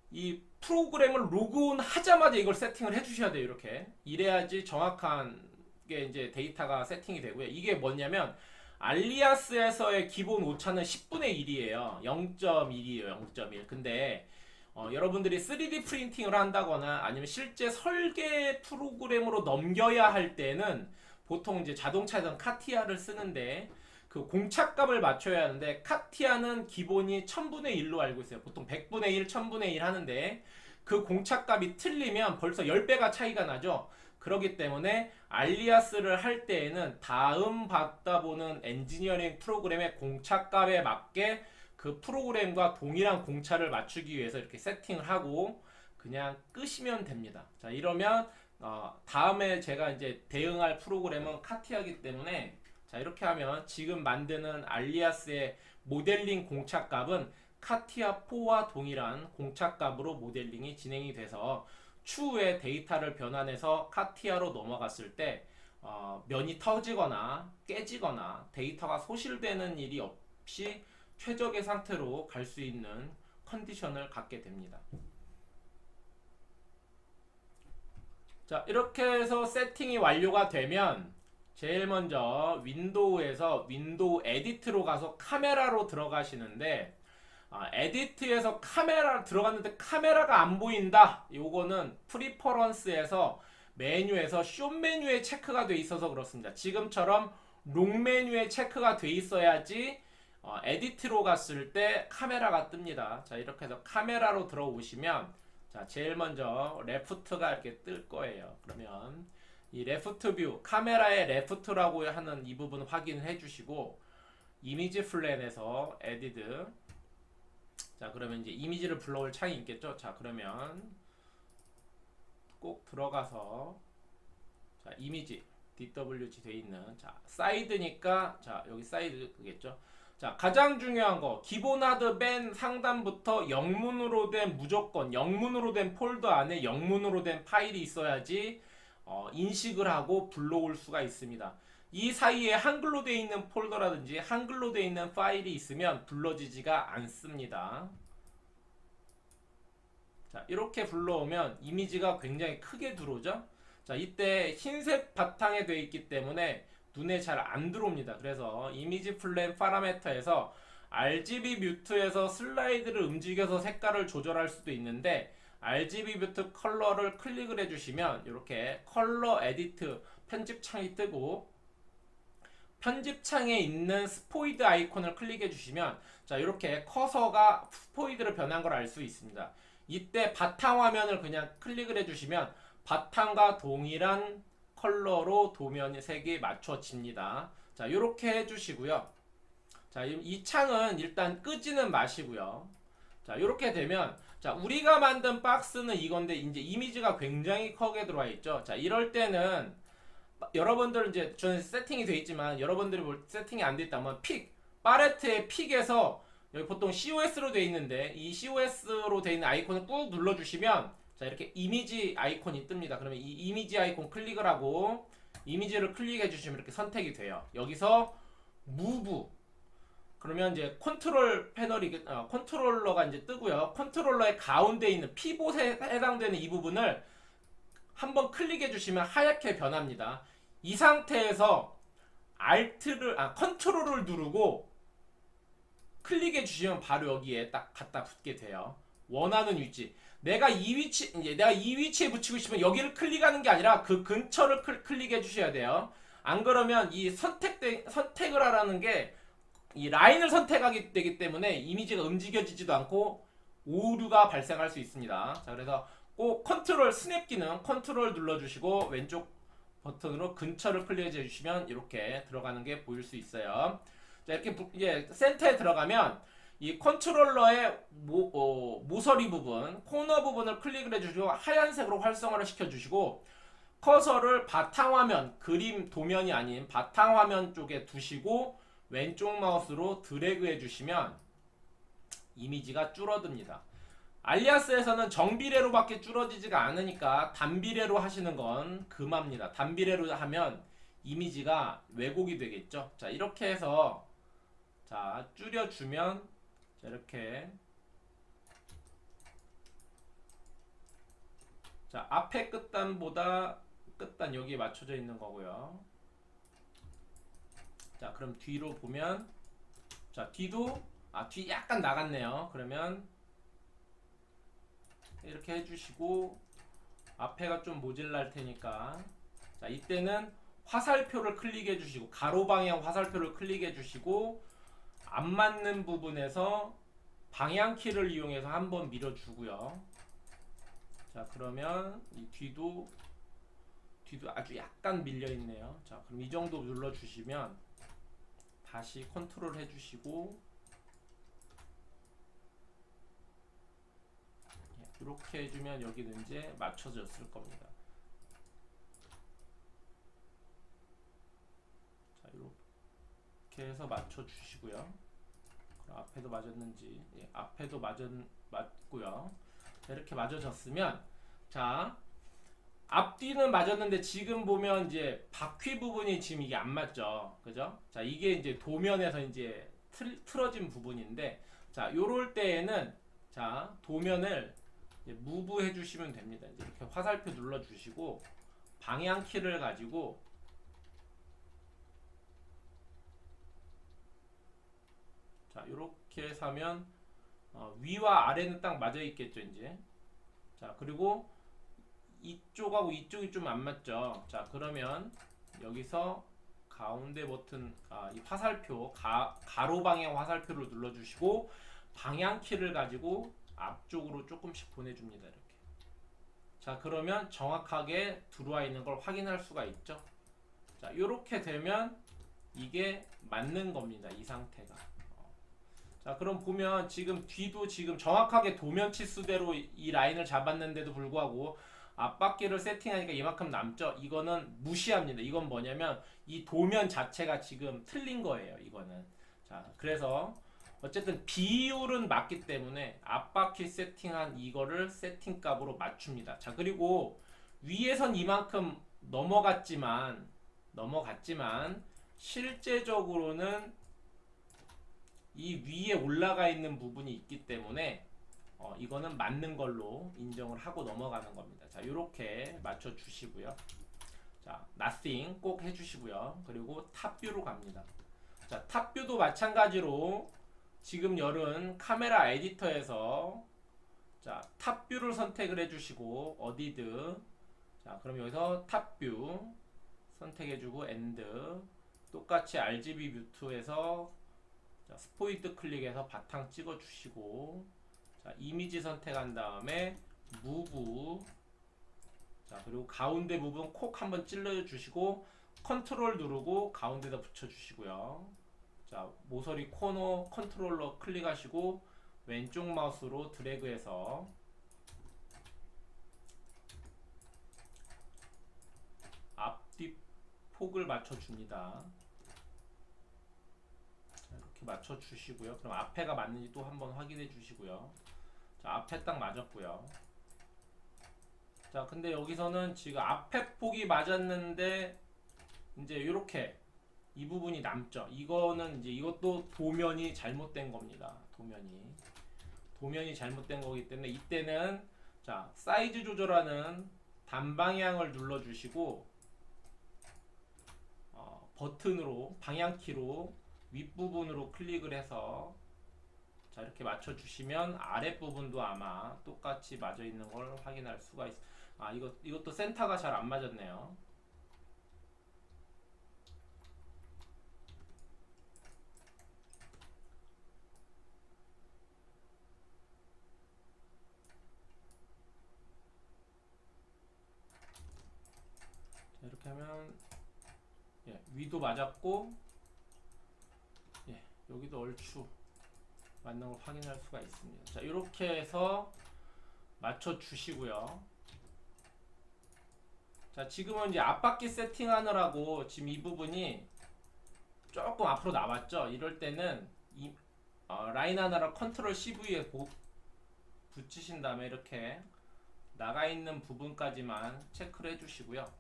이 프로그램을 로그온 하자마자 이걸 세팅을 해주셔야 돼요. 이렇게 이래야지 정확한 게 이제 데이터가 세팅이 되고요. 이게 뭐냐면 알리아스에서의 기본 오차는 10분의 1이에요. 0.1이에요. 0.1. 근데 여러분들이 3D 프린팅을 한다거나 아니면 실제 설계 프로그램으로 넘겨야 할 때는 보통 이제 자동차에서는 카티아를 쓰는데 그 공차값을 맞춰야 하는데 카티아는 기본이 1000분의 1로 알고 있어요. 보통 100분의 1, 1000분의 1 하는데 그 공차값이 틀리면 벌써 10배가 차이가 나죠. 그렇기 때문에 알리아스를 할 때에는 다음 받아보는 엔지니어링 프로그램의 공차값에 맞게 그 프로그램과 동일한 공차를 맞추기 위해서 이렇게 세팅을 하고 그냥 끄시면 됩니다. 자, 이러면 다음에 제가 이제 대응할 프로그램은 카티아이기 때문에 자, 이렇게 하면 지금 만드는 알리아스의 모델링 공차값은 카티아 4와 동일한 공차값으로 모델링이 진행이 돼서 추후에 데이터를 변환해서 카티아로 넘어갔을 때 면이 터지거나 깨지거나 데이터가 소실되는 일이 없이 최적의 상태로 갈 수 있는 컨디션을 갖게 됩니다. 자, 이렇게 해서 세팅이 완료가 되면 제일 먼저 윈도우에서 윈도우 에디트로 가서 카메라로 들어가시는데 에디트에서 카메라 들어갔는데 카메라가 안 보인다. 요거는 프리퍼런스에서 메뉴에서 숏 메뉴에 체크가 돼 있어서 그렇습니다. 지금처럼 롱 메뉴에 체크가 돼 있어야지 에디트로 갔을 때 카메라가 뜹니다. 자, 이렇게 해서 카메라로 들어오시면 자, 제일 먼저 레프트가 이렇게 뜰 거예요. 그러면 이 레프트 뷰, 카메라의 레프트라고 하는 이 부분 확인을 해주시고 이미지 플랜에서 에디트. 자, 그러면 이제 이미지를 불러올 창이 있겠죠. 자, 그러면 꼭 들어가서 자, 이미지 DWG 돼 있는 자, 사이드니까 자, 여기 사이드겠죠. 자, 가장 중요한 거 기본 하드 맨 상단부터 영문으로 된 무조건 영문으로 된 폴더 안에 영문으로 된 파일이 있어야지 인식을 하고 불러올 수가 있습니다. 이 사이에 한글로 되어 있는 폴더라든지 한글로 되어 있는 파일이 있으면 불러지지가 않습니다. 자, 이렇게 불러오면 이미지가 굉장히 크게 들어오죠. 자, 이때 흰색 바탕에 되어 있기 때문에 눈에 잘 안 들어옵니다. 그래서 이미지 플랜 파라메터에서 RGB 뮤트에서 슬라이드를 움직여서 색깔을 조절할 수도 있는데 RGB 뮤트 컬러를 클릭을 해주시면 이렇게 컬러 에디트 편집창이 뜨고 편집창에 있는 스포이드 아이콘을 클릭해 주시면 자, 이렇게 커서가 스포이드로 변한 걸 알 수 있습니다. 이때 바탕화면을 그냥 클릭을 해주시면 바탕과 동일한 컬러로 도면 색이 맞춰집니다. 자, 이렇게 해주시고요. 자, 이 창은 일단 끄지는 마시고요. 자, 이렇게 되면 자, 우리가 만든 박스는 이건데 이제 이미지가 굉장히 크게 들어와 있죠. 자, 이럴 때는 여러분들 이제 저는 세팅이 되어 있지만 여러분들이 뭘 세팅이 안 되어 있다면 파레트의 픽에서 여기 보통 COS로 되어 있는데 이 COS로 되어 있는 아이콘을 꾹 눌러주시면 자, 이렇게 이미지 아이콘이 뜹니다. 그러면 이 이미지 아이콘 클릭을 하고 이미지를 클릭해 주시면 이렇게 선택이 돼요. 여기서 무브 그러면 이제 컨트롤 패널이 컨트롤러가 이제 뜨고요. 컨트롤러의 가운데 있는 피봇에 해당되는 이 부분을 한번 클릭해 주시면 하얗게 변합니다. 이 상태에서 컨트롤을 누르고 클릭해 주시면 바로 여기에 딱 갖다 붙게 돼요. 원하는 위치. 내가 이 위치에 붙이고 싶으면 여기를 클릭하는 게 아니라 그 근처를 클릭해 주셔야 돼요. 안 그러면 이 선택을 하라는 게 이 라인을 선택하게 되기 때문에 이미지가 움직여지지도 않고 오류가 발생할 수 있습니다. 자, 그래서 꼭 컨트롤 스냅 기능 컨트롤 눌러주시고 왼쪽 버튼으로 근처를 클릭해 주시면 이렇게 들어가는 게 보일 수 있어요. 자, 이렇게 이제 센터에 들어가면 이 컨트롤러의 모서리 부분, 코너 부분을 클릭을 해주시고 하얀색으로 활성화를 시켜주시고 커서를 바탕화면, 그림 도면이 아닌 바탕화면 쪽에 두시고 왼쪽 마우스로 드래그 해주시면 이미지가 줄어듭니다. 알리아스에서는 정비례로밖에 줄어지지가 않으니까 단비례로 하시는 건 금합니다. 단비례로 하면 이미지가 왜곡이 되겠죠. 자, 이렇게 해서 자, 줄여주면 자, 이렇게 자, 앞에 끝단보다 끝단 여기에 맞춰져 있는 거고요. 자, 그럼 뒤로 보면 자, 뒤도 뒤 약간 나갔네요. 그러면 이렇게 해주시고 앞에가 좀 모질랄 테니까 자, 이때는 화살표를 클릭해 주시고 가로 방향 화살표를 클릭해 주시고 안 맞는 부분에서 방향키를 이용해서 한번 밀어주고요. 자, 그러면 이 뒤도 아주 약간 밀려있네요. 자, 그럼 이 정도 눌러주시면 다시 컨트롤 해주시고 이렇게 해주면 여기는 이제 맞춰졌을 겁니다. 자, 이렇게 해서 맞춰주시고요. 그럼 앞에도 맞았는지 앞에도 맞고요. 자, 이렇게 맞아졌으면 자, 앞뒤는 맞았는데 지금 보면 이제 바퀴 부분이 지금 이게 안 맞죠. 그죠? 자, 이게 이제 도면에서 이제 틀어진 부분인데 자, 요럴 때에는 자, 도면을 무브 해주시면 됩니다. 이제 이렇게 화살표 눌러주시고 방향키를 가지고 자, 요렇게 해서 하면 위와 아래는 딱 맞아 있겠죠. 이제 자, 그리고 이쪽하고 이쪽이 좀 안 맞죠. 자, 그러면 여기서 가운데 버튼, 이 화살표, 가로 방향 화살표를 눌러주시고 방향키를 가지고 앞쪽으로 조금씩 보내줍니다. 이렇게. 자, 그러면 정확하게 들어와 있는 걸 확인할 수가 있죠. 자, 이렇게 되면 이게 맞는 겁니다. 이 상태가. 자, 그럼 보면 지금 뒤도 지금 정확하게 도면 치수대로 이 라인을 잡았는데도 불구하고 앞바퀴를 세팅하니까 이만큼 남죠. 이거는 무시합니다. 이건 뭐냐면 이 도면 자체가 지금 틀린 거예요. 이거는. 자, 그래서 어쨌든 비율은 맞기 때문에 앞바퀴 세팅한 이거를 세팅값으로 맞춥니다. 자, 그리고 위에선 이만큼 넘어갔지만 실제적으로는 이 위에 올라가 있는 부분이 있기 때문에 이거는 맞는 걸로 인정을 하고 넘어가는 겁니다. 자, 이렇게 맞춰 주시고요. 자, nothing 꼭 해주시고요. 그리고 탑뷰로 갑니다. 자, 탑뷰도 마찬가지로 지금 열은 카메라 에디터에서 자, 탑뷰를 선택을 해주시고 어디드. 자, 그럼 여기서 탑뷰 선택해주고 엔드. 똑같이 RGB 뮤트에서 스포이드 클릭해서 바탕 찍어주시고, 자, 이미지 선택한 다음에 무브. 자, 그리고 가운데 부분 콕 한번 찔러주시고 컨트롤 누르고 가운데다 붙여주시고요. 자, 모서리 코너 컨트롤러 클릭하시고 왼쪽 마우스로 드래그해서 앞뒤 폭을 맞춰줍니다. 자, 이렇게 맞춰주시고요. 그럼 앞에가 맞는지 또 한번 확인해 주시고요. 자, 앞에 딱 맞았고요. 자, 근데 여기서는 지금 앞에 폭이 맞았는데 이제 이렇게 이 부분이 남죠. 이거는 이제 이것도 도면이 잘못된 겁니다. 도면이 잘못된 거기 때문에 이때는 자, 사이즈 조절하는 단방향을 눌러주시고 버튼으로 방향키로 윗부분으로 클릭을 해서 자, 이렇게 맞춰주시면 아랫부분도 아마 똑같이 맞아 있는 걸 확인할 수가 있어요. 이것도 센터가 잘 안 맞았네요. 자, 이렇게 하면 위도 맞았고 여기도 얼추 맞는 걸 확인할 수가 있습니다. 자, 이렇게 해서 맞춰 주시고요. 자, 지금은 이제 앞바퀴 세팅하느라고 지금 이 부분이 조금 앞으로 나왔죠. 이럴 때는 라인 하나를 컨트롤 CV에 붙이신 다음에 이렇게 나가 있는 부분까지만 체크를 해주시고요.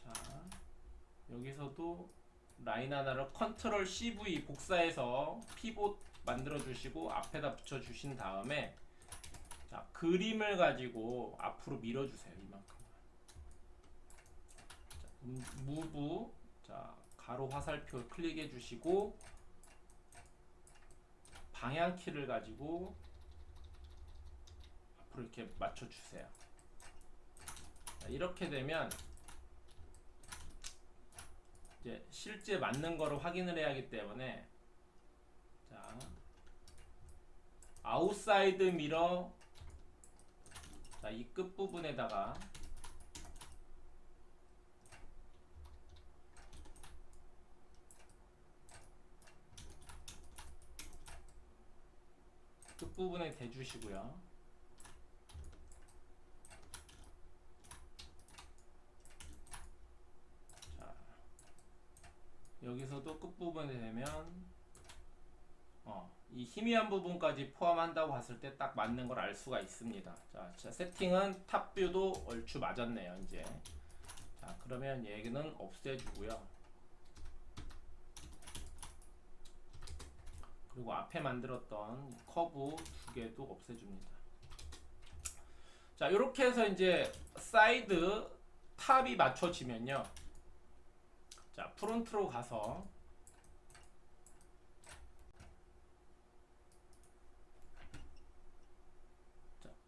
자, 여기서도 라인 하나를 컨트롤 CV 복사해서 피봇 만들어 주시고 앞에다 붙여 주신 다음에 자, 그림을 가지고 앞으로 밀어 주세요. 이만큼. 자, 무브. 자, 가로 화살표 클릭해 주시고 방향키를 가지고 앞으로 이렇게 맞춰 주세요. 자, 이렇게 되면 이제 실제 맞는 거를 확인을 해야 하기 때문에 자, 아웃사이드 미러. 자, 이 끝부분에다가 끝부분에 대주시고요. 자, 여기서도 끝부분에 되면 이 희미한 부분까지 포함한다고 봤을 때 딱 맞는 걸 알 수가 있습니다. 자, 세팅은 탑뷰도 얼추 맞았네요. 이제 자, 그러면 얘기는 없애주고요. 그리고 앞에 만들었던 커브 두 개도 없애줍니다. 자, 이렇게 해서 이제 사이드 탑이 맞춰지면요. 자, 프론트로 가서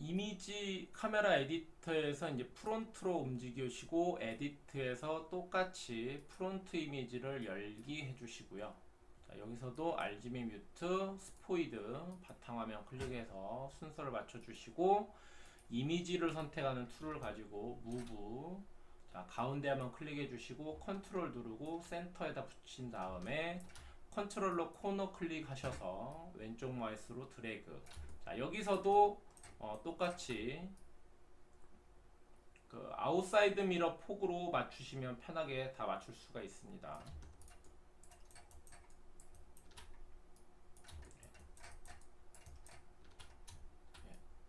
이미지 카메라 에디터에서 이제 프론트로 움직이시고 에디트에서 똑같이 프론트 이미지를 열기 해주시고요. 자, 여기서도 RGB 뮤트, 스포이드, 바탕화면 클릭해서 순서를 맞춰주시고 이미지를 선택하는 툴을 가지고 무브, 자, 가운데 한번 클릭해 주시고 컨트롤 누르고 센터에다 붙인 다음에 컨트롤러 코너 클릭하셔서 왼쪽 마우스로 드래그. 자, 여기서도 똑같이 그 아웃사이드 미러 폭으로 맞추시면 편하게 다 맞출 수가 있습니다.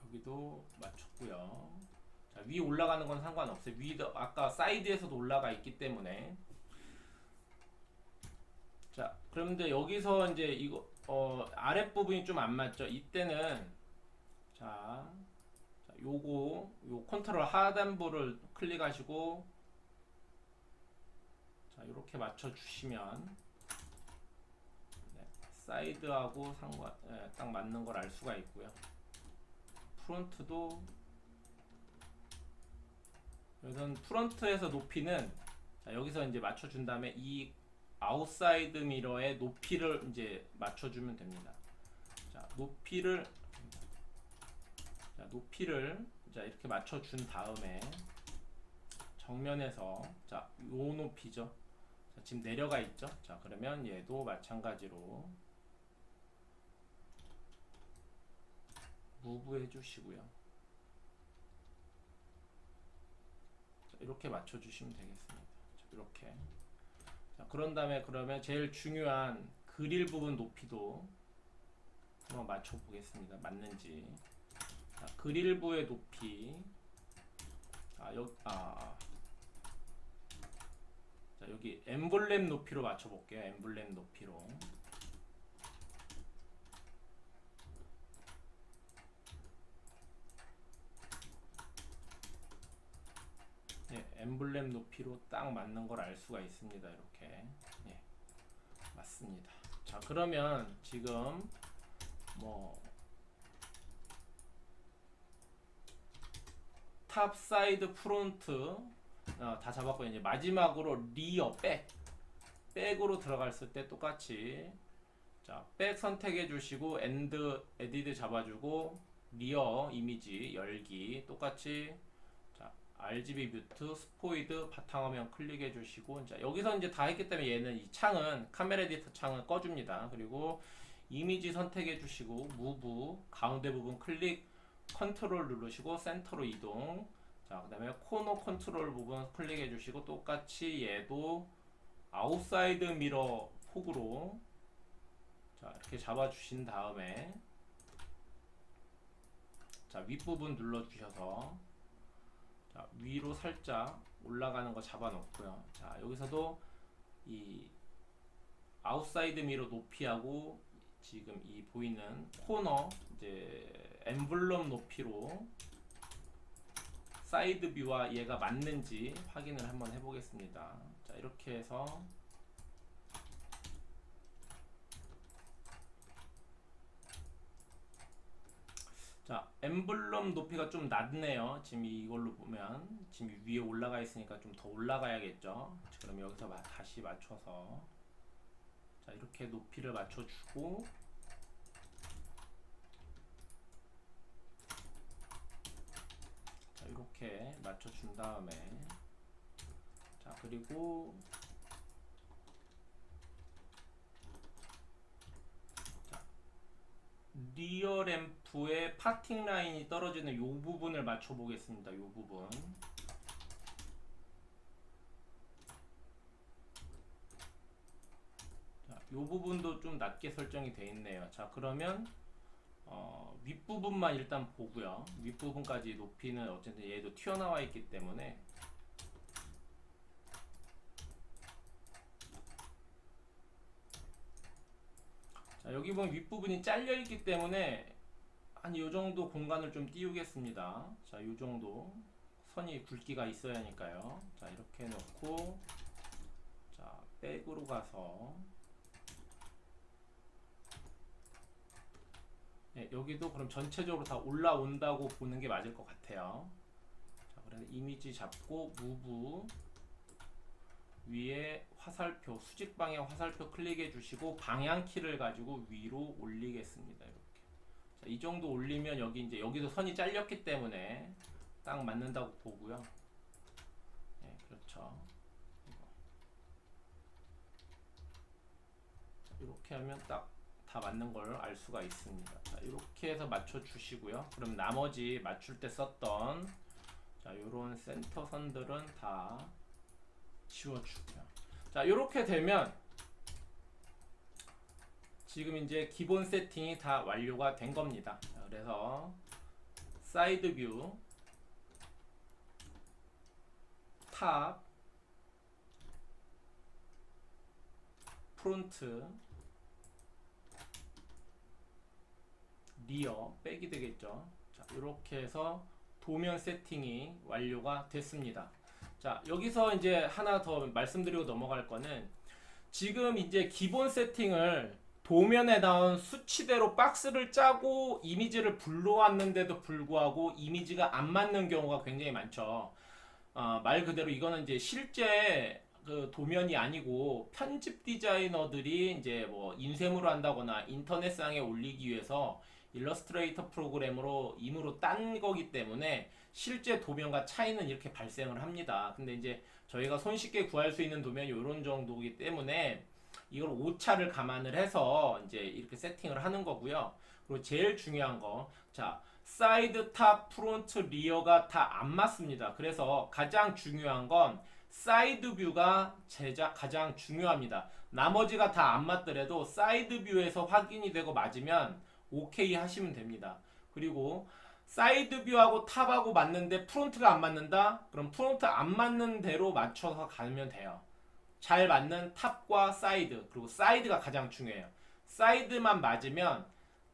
여기도 맞췄고요. 자, 위 올라가는 건 상관없어요. 위도 아까 사이드에서도 올라가 있기 때문에. 자, 그런데 여기서 이제 이거 아랫부분이 좀 안 맞죠? 이때는 자, 요 컨트롤 하단부를 클릭하시고 자, 이렇게 맞춰 주시면 네, 사이드하고 딱 맞는 걸 알 수가 있고요. 프론트도 우선 프론트에서 높이는 자, 여기서 이제 맞춰준 다음에 이 아웃사이드 미러의 높이를 이제 맞춰주면 됩니다. 자, 높이를 자, 이렇게 맞춰준 다음에 정면에서 자, 요 높이죠. 자, 지금 내려가 있죠. 자, 그러면 얘도 마찬가지로 무브 해주시고요. 자, 이렇게 맞춰주시면 되겠습니다. 자, 이렇게. 자, 그런 다음에 그러면 제일 중요한 그릴 부분 높이도 한번 맞춰 보겠습니다. 맞는지. 자, 그릴부의 높이. 자, 여기 엠블렘 높이로 맞춰 볼게요. 엠블렘 높이로. 네, 엠블렘 높이로 딱 맞는 걸 알 수가 있습니다. 이렇게. 네, 맞습니다. 자, 그러면 지금 뭐 탑, 사이드, 프론트 다 잡았고요. 이제 마지막으로 리어, 백으로 들어갔을 때 똑같이 자, 백 선택해 주시고 엔드 에디트 잡아주고 리어 이미지 열기 똑같이 자, RGB 뮤트, 스포이드, 바탕화면 클릭해 주시고 자, 여기서 이제 다 했기 때문에 얘는 이 창은 카메라 에디터 창은 꺼줍니다. 그리고 이미지 선택해 주시고 무브 가운데 부분 클릭 컨트롤 누르시고 센터로 이동. 자, 그 다음에 코너 컨트롤 부분 클릭해 주시고 똑같이 얘도 아웃사이드 미러 폭으로 자, 이렇게 잡아 주신 다음에 자, 윗부분 눌러 주셔서 자, 위로 살짝 올라가는 거 잡아 놓고요. 자, 여기서도 이 아웃사이드 미러 높이하고 지금 이 보이는 코너 이제 엠블럼 높이로 사이드 뷰와 얘가 맞는지 확인을 한번 해보겠습니다. 자, 이렇게 해서 자, 엠블럼 높이가 좀 낮네요. 지금 이걸로 보면 지금 위에 올라가 있으니까 좀 더 올라가야겠죠. 그럼 여기서 다시 맞춰서 자, 이렇게 높이를 맞춰주고 자, 이렇게 맞춰준 다음에 자, 그리고 자, 리어 램프의 파팅 라인이 떨어지는 이 부분을 맞춰 보겠습니다. 이 부분. 자, 이 부분도 좀 낮게 설정이 되어 있네요. 자, 그러면 윗부분만 일단 보고요. 윗부분까지 높이는 어쨌든 얘도 튀어나와 있기 때문에 자, 여기 보면 윗부분이 잘려 있기 때문에 한 이 정도 공간을 좀 띄우겠습니다. 자, 이 정도 선이 굵기가 있어야 하니까요. 자, 이렇게 놓고 자, 백으로 가서 예, 여기도 그럼 전체적으로 다 올라온다고 보는 게 맞을 것 같아요. 자, 그래서 이미지 잡고 무브 위에 화살표 수직 방향 화살표 클릭해 주시고 방향키를 가지고 위로 올리겠습니다. 이렇게. 자, 이 정도 올리면 여기 이제 여기도 선이 잘렸기 때문에 딱 맞는다고 보고요. 네, 그렇죠. 이렇게 하면 딱 다 맞는 걸 알 수가 있습니다. 자, 이렇게 해서 맞춰 주시고요. 그럼 나머지 맞출 때 썼던 자, 요런 센터 선들은 다 지워주고요. 자, 이렇게 되면 지금 이제 기본 세팅이 다 완료가 된 겁니다. 자, 그래서 사이드 뷰, 탑, 프론트, 리어, 백이 되겠죠. 자, 이렇게 해서 도면 세팅이 완료가 됐습니다. 자, 여기서 이제 하나 더 말씀드리고 넘어갈 거는 지금 이제 기본 세팅을 도면에 나온 수치대로 박스를 짜고 이미지를 불러왔는데도 불구하고 이미지가 안 맞는 경우가 굉장히 많죠. 말 그대로 이거는 이제 실제 그 도면이 아니고 편집 디자이너들이 이제 뭐 인쇄물을 한다거나 인터넷상에 올리기 위해서 일러스트레이터 프로그램으로 임으로 딴 거기 때문에 실제 도면과 차이는 이렇게 발생을 합니다. 근데 이제 저희가 손쉽게 구할 수 있는 도면이 이런 정도이기 때문에 이걸 오차를 감안을 해서 이제 이렇게 세팅을 하는 거고요. 그리고 제일 중요한 거, 자, 사이드, 탑, 프론트, 리어가 다 안 맞습니다. 그래서 가장 중요한 건 사이드 뷰가 가장 중요합니다. 나머지가 다 안 맞더라도 사이드 뷰에서 확인이 되고 맞으면 오케이 하시면 됩니다. 그리고 사이드 뷰하고 탑하고 맞는데 프론트가 안 맞는다? 그럼 프론트 안 맞는 대로 맞춰서 가면 돼요. 잘 맞는 탑과 사이드, 그리고 사이드가 가장 중요해요. 사이드만 맞으면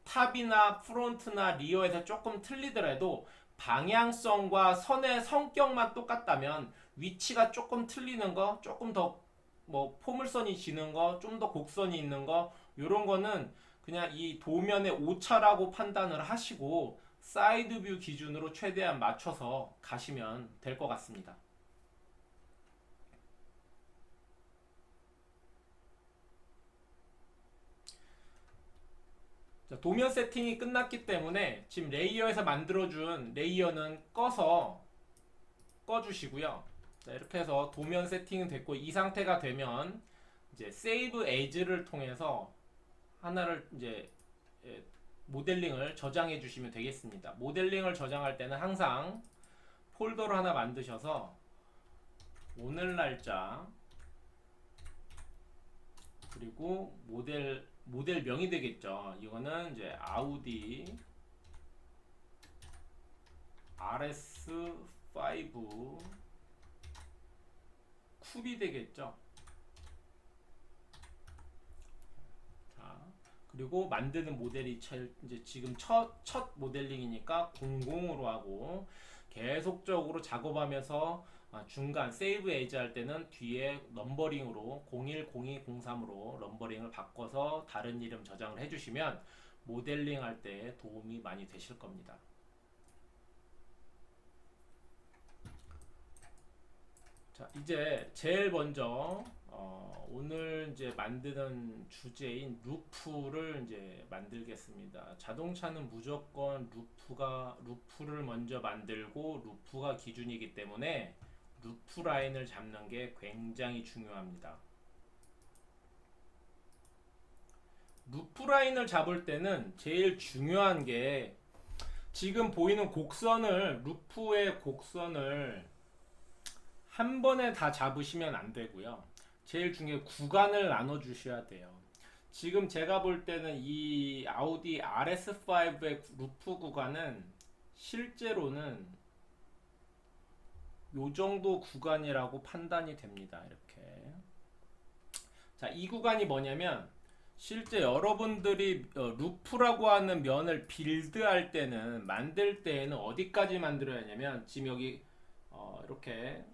탑이나 프론트나 리어에서 조금 틀리더라도 방향성과 선의 성격만 똑같다면 위치가 조금 틀리는 거, 조금 더 뭐 포물선이 지는 거, 좀 더 곡선이 있는 거, 요런 거는 그냥 이 도면의 오차라고 판단을 하시고 사이드 뷰 기준으로 최대한 맞춰서 가시면 될 것 같습니다. 자, 도면 세팅이 끝났기 때문에 지금 레이어에서 만들어준 레이어는 꺼주시고요. 자, 이렇게 해서 도면 세팅은 됐고 이 상태가 되면 이제 세이브 에이즈를 통해서 하나를 이제 모델링을 저장해 주시면 되겠습니다. 모델링을 저장할 때는 항상 폴더를 하나 만드셔서 오늘 날짜 그리고 모델명이 되겠죠. 이거는 이제 아우디 RS5 쿱이 되겠죠. 자, 그리고 만드는 모델이 이제 지금 첫 모델링이니까 00으로 하고 계속적으로 작업하면서 중간 세이브 에이즈 할 때는 뒤에 넘버링으로 01, 02, 03으로 넘버링을 바꿔서 다른 이름 저장을 해주시면 모델링 할 때 도움이 많이 되실 겁니다. 자, 이제 제일 먼저 오늘 이제 만드는 주제인 루프를 이제 만들겠습니다. 자동차는 무조건 루프를 먼저 만들고 루프가 기준이기 때문에 루프 라인을 잡는 게 굉장히 중요합니다. 루프 라인을 잡을 때는 제일 중요한 게 지금 보이는 루프의 곡선을 한 번에 다 잡으시면 안 되고요. 제일 중요한 구간을 나눠 주셔야 돼요. 지금 제가 볼 때는 이 아우디 RS5의 루프 구간은 실제로는 요 정도 구간이라고 판단이 됩니다. 이렇게. 자, 이 구간이 뭐냐면 실제 여러분들이 루프라고 하는 면을 빌드할 때는 만들 때에는 어디까지 만들어야 하냐면 지금 여기 이렇게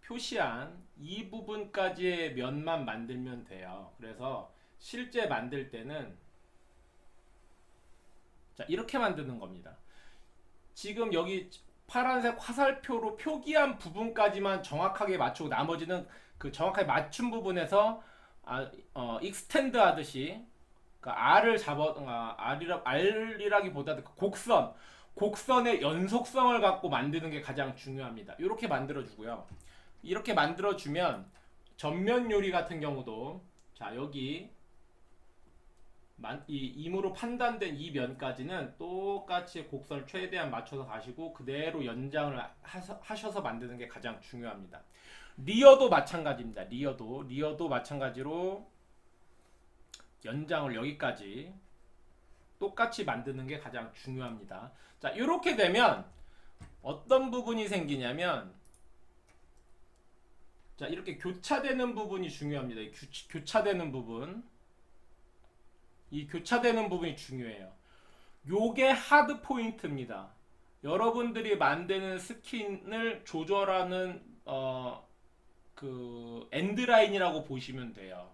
표시한 이 부분까지의 면만 만들면 돼요. 그래서 실제 만들 때는 자, 이렇게 만드는 겁니다. 지금 여기 파란색 화살표로 표기한 부분까지만 정확하게 맞추고 나머지는 그 정확하게 맞춘 부분에서 익스텐드 하듯이 그러니까 R이라기보다는 곡선의 연속성을 갖고 만드는 게 가장 중요합니다. 이렇게 만들어주고요. 이렇게 만들어주면 전면 요리 같은 경우도 자 여기 이 임으로 판단된 이 면까지는 똑같이 곡선을 최대한 맞춰서 가시고 그대로 연장을 하셔서 만드는 게 가장 중요합니다. 리어도 마찬가지입니다. 리어도 마찬가지로 연장을 여기까지 똑같이 만드는 게 가장 중요합니다. 자, 이렇게 되면 어떤 부분이 생기냐면 자, 이렇게 교차되는 부분이 중요합니다. 교차되는 부분. 이 교차되는 부분이 중요해요. 요게 하드 포인트입니다. 여러분들이 만드는 스킨을 조절하는 그 엔드라인이라고 보시면 돼요.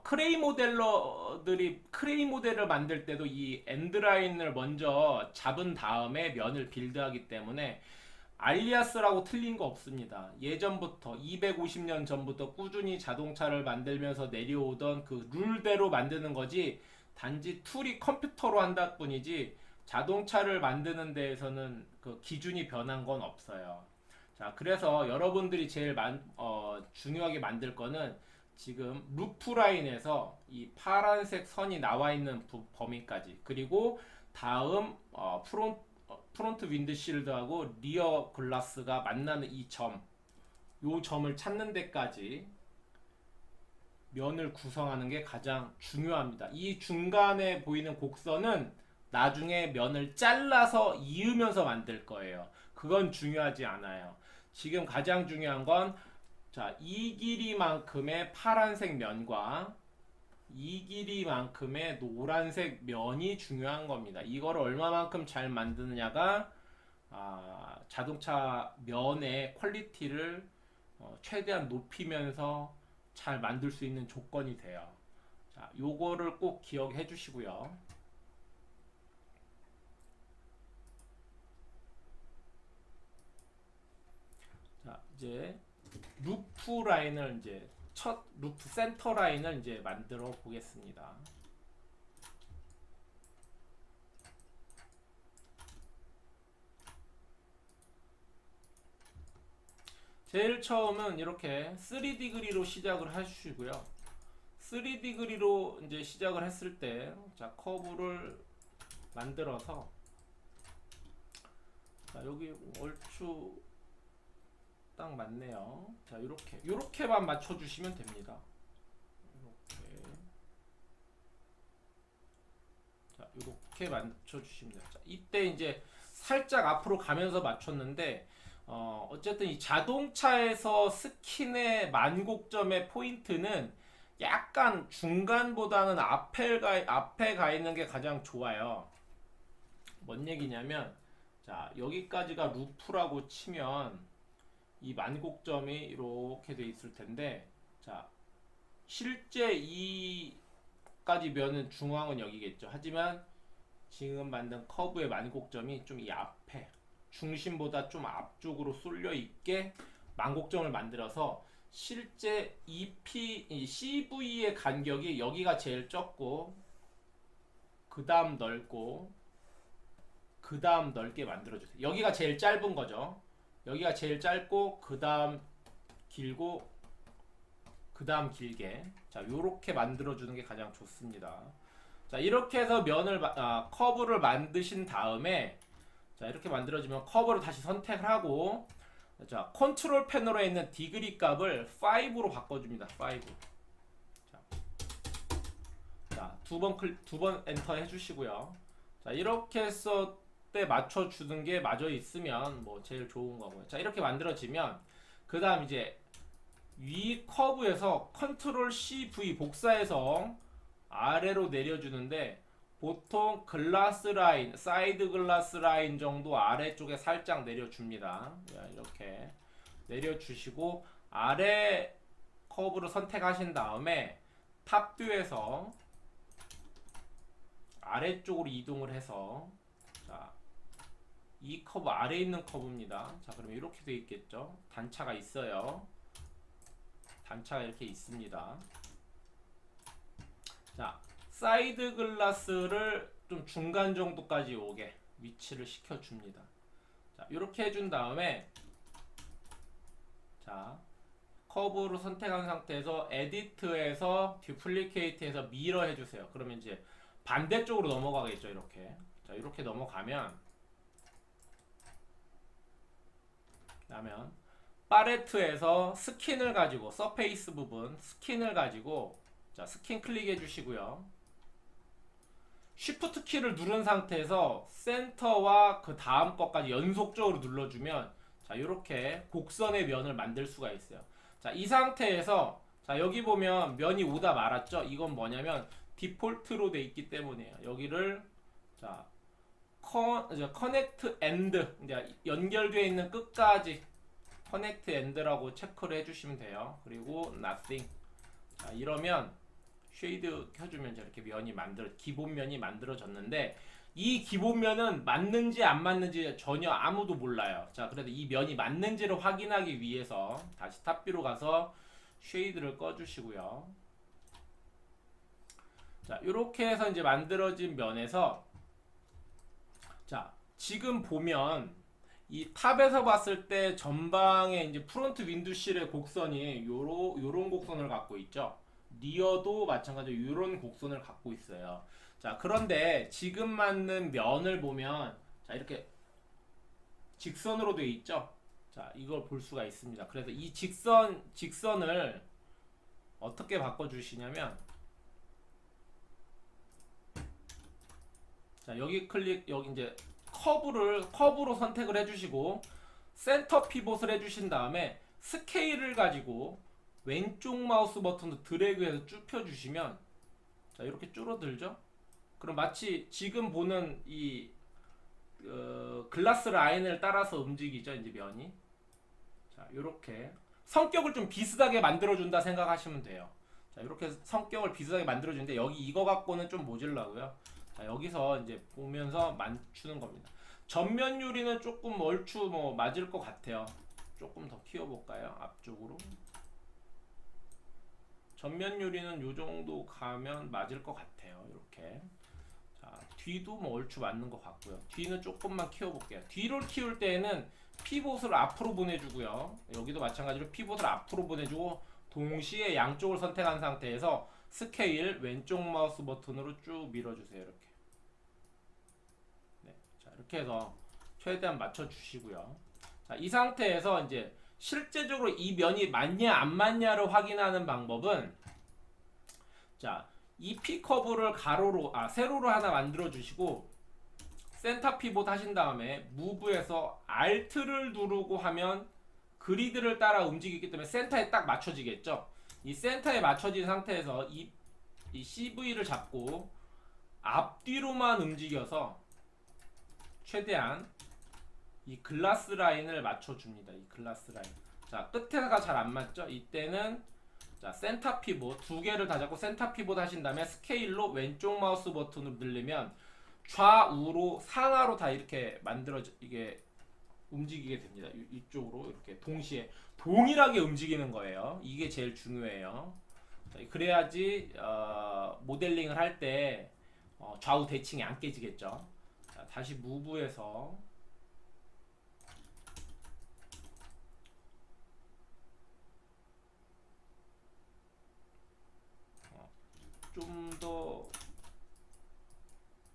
크레이 모델러들이 크레이 모델을 만들 때도 이 엔드라인을 먼저 잡은 다음에 면을 빌드하기 때문에 알리아스라고 틀린 거 없습니다. 예전부터 250년 전부터 꾸준히 자동차를 만들면서 내려오던 그 룰대로 만드는 거지 단지 툴이 컴퓨터로 한다 뿐이지 자동차를 만드는 데에서는 그 기준이 변한 건 없어요. 자, 그래서 여러분들이 제일 중요하게 만들 거는 지금 루프 라인에서 이 파란색 선이 나와 있는 범위까지 그리고 다음 프론트 윈드실드하고 리어 글라스가 만나는 이 점을 찾는 데까지 면을 구성하는 게 가장 중요합니다. 이 중간에 보이는 곡선은 나중에 면을 잘라서 이으면서 만들 거예요. 그건 중요하지 않아요. 지금 가장 중요한 건 자, 이 길이만큼의 파란색 면과 이 길이만큼의 노란색 면이 중요한 겁니다. 이걸 얼마만큼 잘 만드느냐가 자동차 면의 퀄리티를 최대한 높이면서 잘 만들 수 있는 조건이 돼요. 자, 요거를 꼭 기억해 주시고요. 자, 이제 루프 라인을 이제 첫 루프 센터 라인을 이제 만들어 보겠습니다. 제일 처음은 이렇게 3D 그리로 시작을 하시고요. 3D 그리로 이제 시작을 했을 때, 자, 커브를 만들어서, 자, 여기 얼추 딱 맞네요. 자, 요렇게만 맞춰주시면 됩니다. 이렇게. 자, 요렇게 맞춰주시면 돼요. 자, 이때 이제 살짝 앞으로 가면서 맞췄는데, 어쨌든 이 자동차에서 스킨의 만곡점의 포인트는 약간 중간보다는 앞에 가 있는 게 가장 좋아요. 뭔 얘기냐면, 자, 여기까지가 루프라고 치면 이 만곡점이 이렇게 돼 있을 텐데, 자, 실제 이까지 면은 중앙은 여기겠죠. 하지만 지금 만든 커브의 만곡점이 좀 이 앞에 중심보다 좀 앞쪽으로 쏠려 있게 만곡점을 만들어서 실제 이 CV의 간격이 여기가 제일 적고 그 다음 넓고 그 다음 넓게 만들어주세요. 여기가 제일 짧은 거죠. 여기가 제일 짧고 그 다음 길고 그 다음 길게 자 요렇게 만들어주는 게 가장 좋습니다. 자 이렇게 해서 커브를 만드신 다음에 자 이렇게 만들어지면 커브를 다시 선택을 하고 자 컨트롤 패널에 있는 디그리 값을 5로 바꿔줍니다. 5. 자, 두 번 엔터 해주시고요. 자 이렇게 해서 때 맞춰주는 게 맞아 있으면 뭐 제일 좋은 거고요. 자 이렇게 만들어지면 그 다음 이제 위 커브에서 컨트롤 CV 복사해서 아래로 내려주는데 보통 글라스 라인, 사이드 글라스 라인 정도 아래쪽에 살짝 내려줍니다. 이렇게 내려주시고 아래 커브를 선택하신 다음에 탑뷰에서 아래쪽으로 이동을 해서 자, 이 커브 아래에 있는 커브입니다. 자, 그러면 이렇게 되어 있겠죠. 단차가 있어요. 단차가 이렇게 있습니다. 자, 사이드 글라스를 좀 중간 정도까지 오게 위치를 시켜줍니다. 자, 이렇게 해준 다음에 자, 커브로 선택한 상태에서 에디트에서 듀플리케이트해서 미러 해주세요. 그러면 이제 반대쪽으로 넘어가겠죠. 이렇게. 자, 이렇게 넘어가면 팔레트에서 스킨을 가지고 서페이스 부분 스킨을 가지고 자, 스킨 클릭해 주시고요. 쉬프트 키를 누른 상태에서 센터와 그 다음 것까지 연속적으로 눌러주면 자, 이렇게 곡선의 면을 만들 수가 있어요. 자, 이 상태에서 자, 여기 보면 면이 오다 말았죠. 이건 뭐냐면 디폴트로 돼 있기 때문이에요. 여기를 자, 커넥트 엔드 이제 연결되어 있는 끝까지 커넥트 엔드라고 체크를 해주시면 돼요. 그리고 nothing. 자, 이러면 쉐이드 켜주면 이렇게 면이 기본 면이 만들어졌는데 이 기본 면은 맞는지 안 맞는지 전혀 아무도 몰라요. 자, 그래도 이 면이 맞는지를 확인하기 위해서 다시 탑뷰로 가서 쉐이드를 꺼주시고요. 자, 이렇게 해서 이제 만들어진 면에서 자, 지금 보면 이 탑에서 봤을 때 전방에 이제 프론트 윈도실의 곡선이 요런 곡선을 갖고 있죠. 리어도 마찬가지로 이런 곡선을 갖고 있어요. 자, 그런데 지금 맞는 면을 보면 자, 이렇게 직선으로 되어 있죠. 자, 이걸 볼 수가 있습니다. 그래서 이 직선을 어떻게 바꿔 주시냐면 자, 여기 이제 커브로 선택을 해주시고 센터 피봇을 해주신 다음에 스케일을 가지고 왼쪽 마우스 버튼도 드래그해서 쭉 펴주시면 자, 이렇게 줄어들죠. 그럼 마치 지금 보는 이 글라스 라인을 따라서 움직이죠. 이제 면이 자, 이렇게 성격을 좀 비슷하게 만들어준다 생각하시면 돼요. 자, 이렇게 성격을 비슷하게 만들어주는데 여기 이거 갖고는 좀 모질라고요. 자, 여기서 이제 보면서 맞추는 겁니다. 전면 유리는 조금 얼추 뭐 맞을 것 같아요. 조금 더 키워볼까요? 앞쪽으로. 전면 유리는 요 정도 가면 맞을 것 같아요. 이렇게. 자, 뒤도 뭐 얼추 맞는 것 같고요. 뒤는 조금만 키워볼게요. 뒤를 키울 때에는 피봇을 앞으로 보내주고요. 여기도 마찬가지로 피봇을 앞으로 보내주고 동시에 양쪽을 선택한 상태에서 스케일 왼쪽 마우스 버튼으로 쭉 밀어주세요. 이렇게. 네, 자, 이렇게 해서 최대한 맞춰주시고요. 자, 이 상태에서 이제 실제적으로 이 면이 맞냐 안 맞냐를 확인하는 방법은 자, 이 P 커브를 세로로 하나 만들어 주시고 센터 피봇 하신 다음에 무브에서 Alt를 누르고 하면 그리드를 따라 움직이기 때문에 센터에 딱 맞춰지겠죠. 이 센터에 맞춰진 상태에서 이 CV를 잡고 앞뒤로만 움직여서 최대한 이 글라스 라인을 맞춰줍니다. 이 글라스 라인. 자, 끝에가 잘 안 맞죠? 이때는 자, 센터 피봇 두 개를 다 잡고 센터 피봇 하신 다음에 스케일로 왼쪽 마우스 버튼을 누르면 좌우로 상하로 다 이렇게 이게 움직이게 됩니다. 이쪽으로 이렇게 동시에 동일하게 움직이는 거예요. 이게 제일 중요해요. 자, 그래야지 모델링을 할 때 좌우 대칭이 안 깨지겠죠. 자, 다시 무브에서 좀 더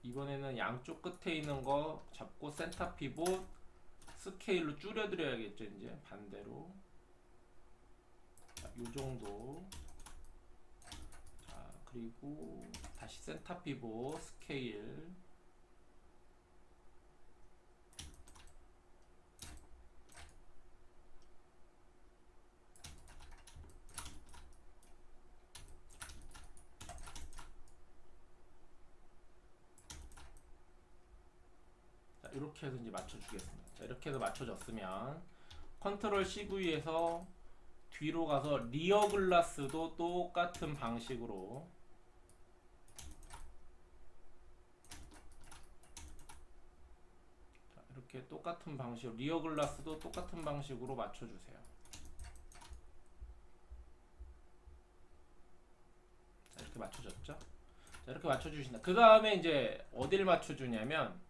이번에는 양쪽 끝에 있는 거 잡고 센터 피봇 스케일로 줄여드려야겠죠. 이제 반대로 자, 요 정도. 자, 그리고 다시 센터 피봇 스케일 이렇게 해서 이제 맞춰주겠습니다. 자, 이렇게 해서 맞춰졌으면 컨트롤 CV에서 뒤로 가서 리어 글라스도 똑같은 방식으로 이렇게 똑같은 방식, 리어 글라스도 똑같은 방식으로 맞춰주세요. 자, 이렇게 맞춰졌죠? 자, 이렇게 맞춰주신다. 그 다음에 이제 어디를 맞춰주냐면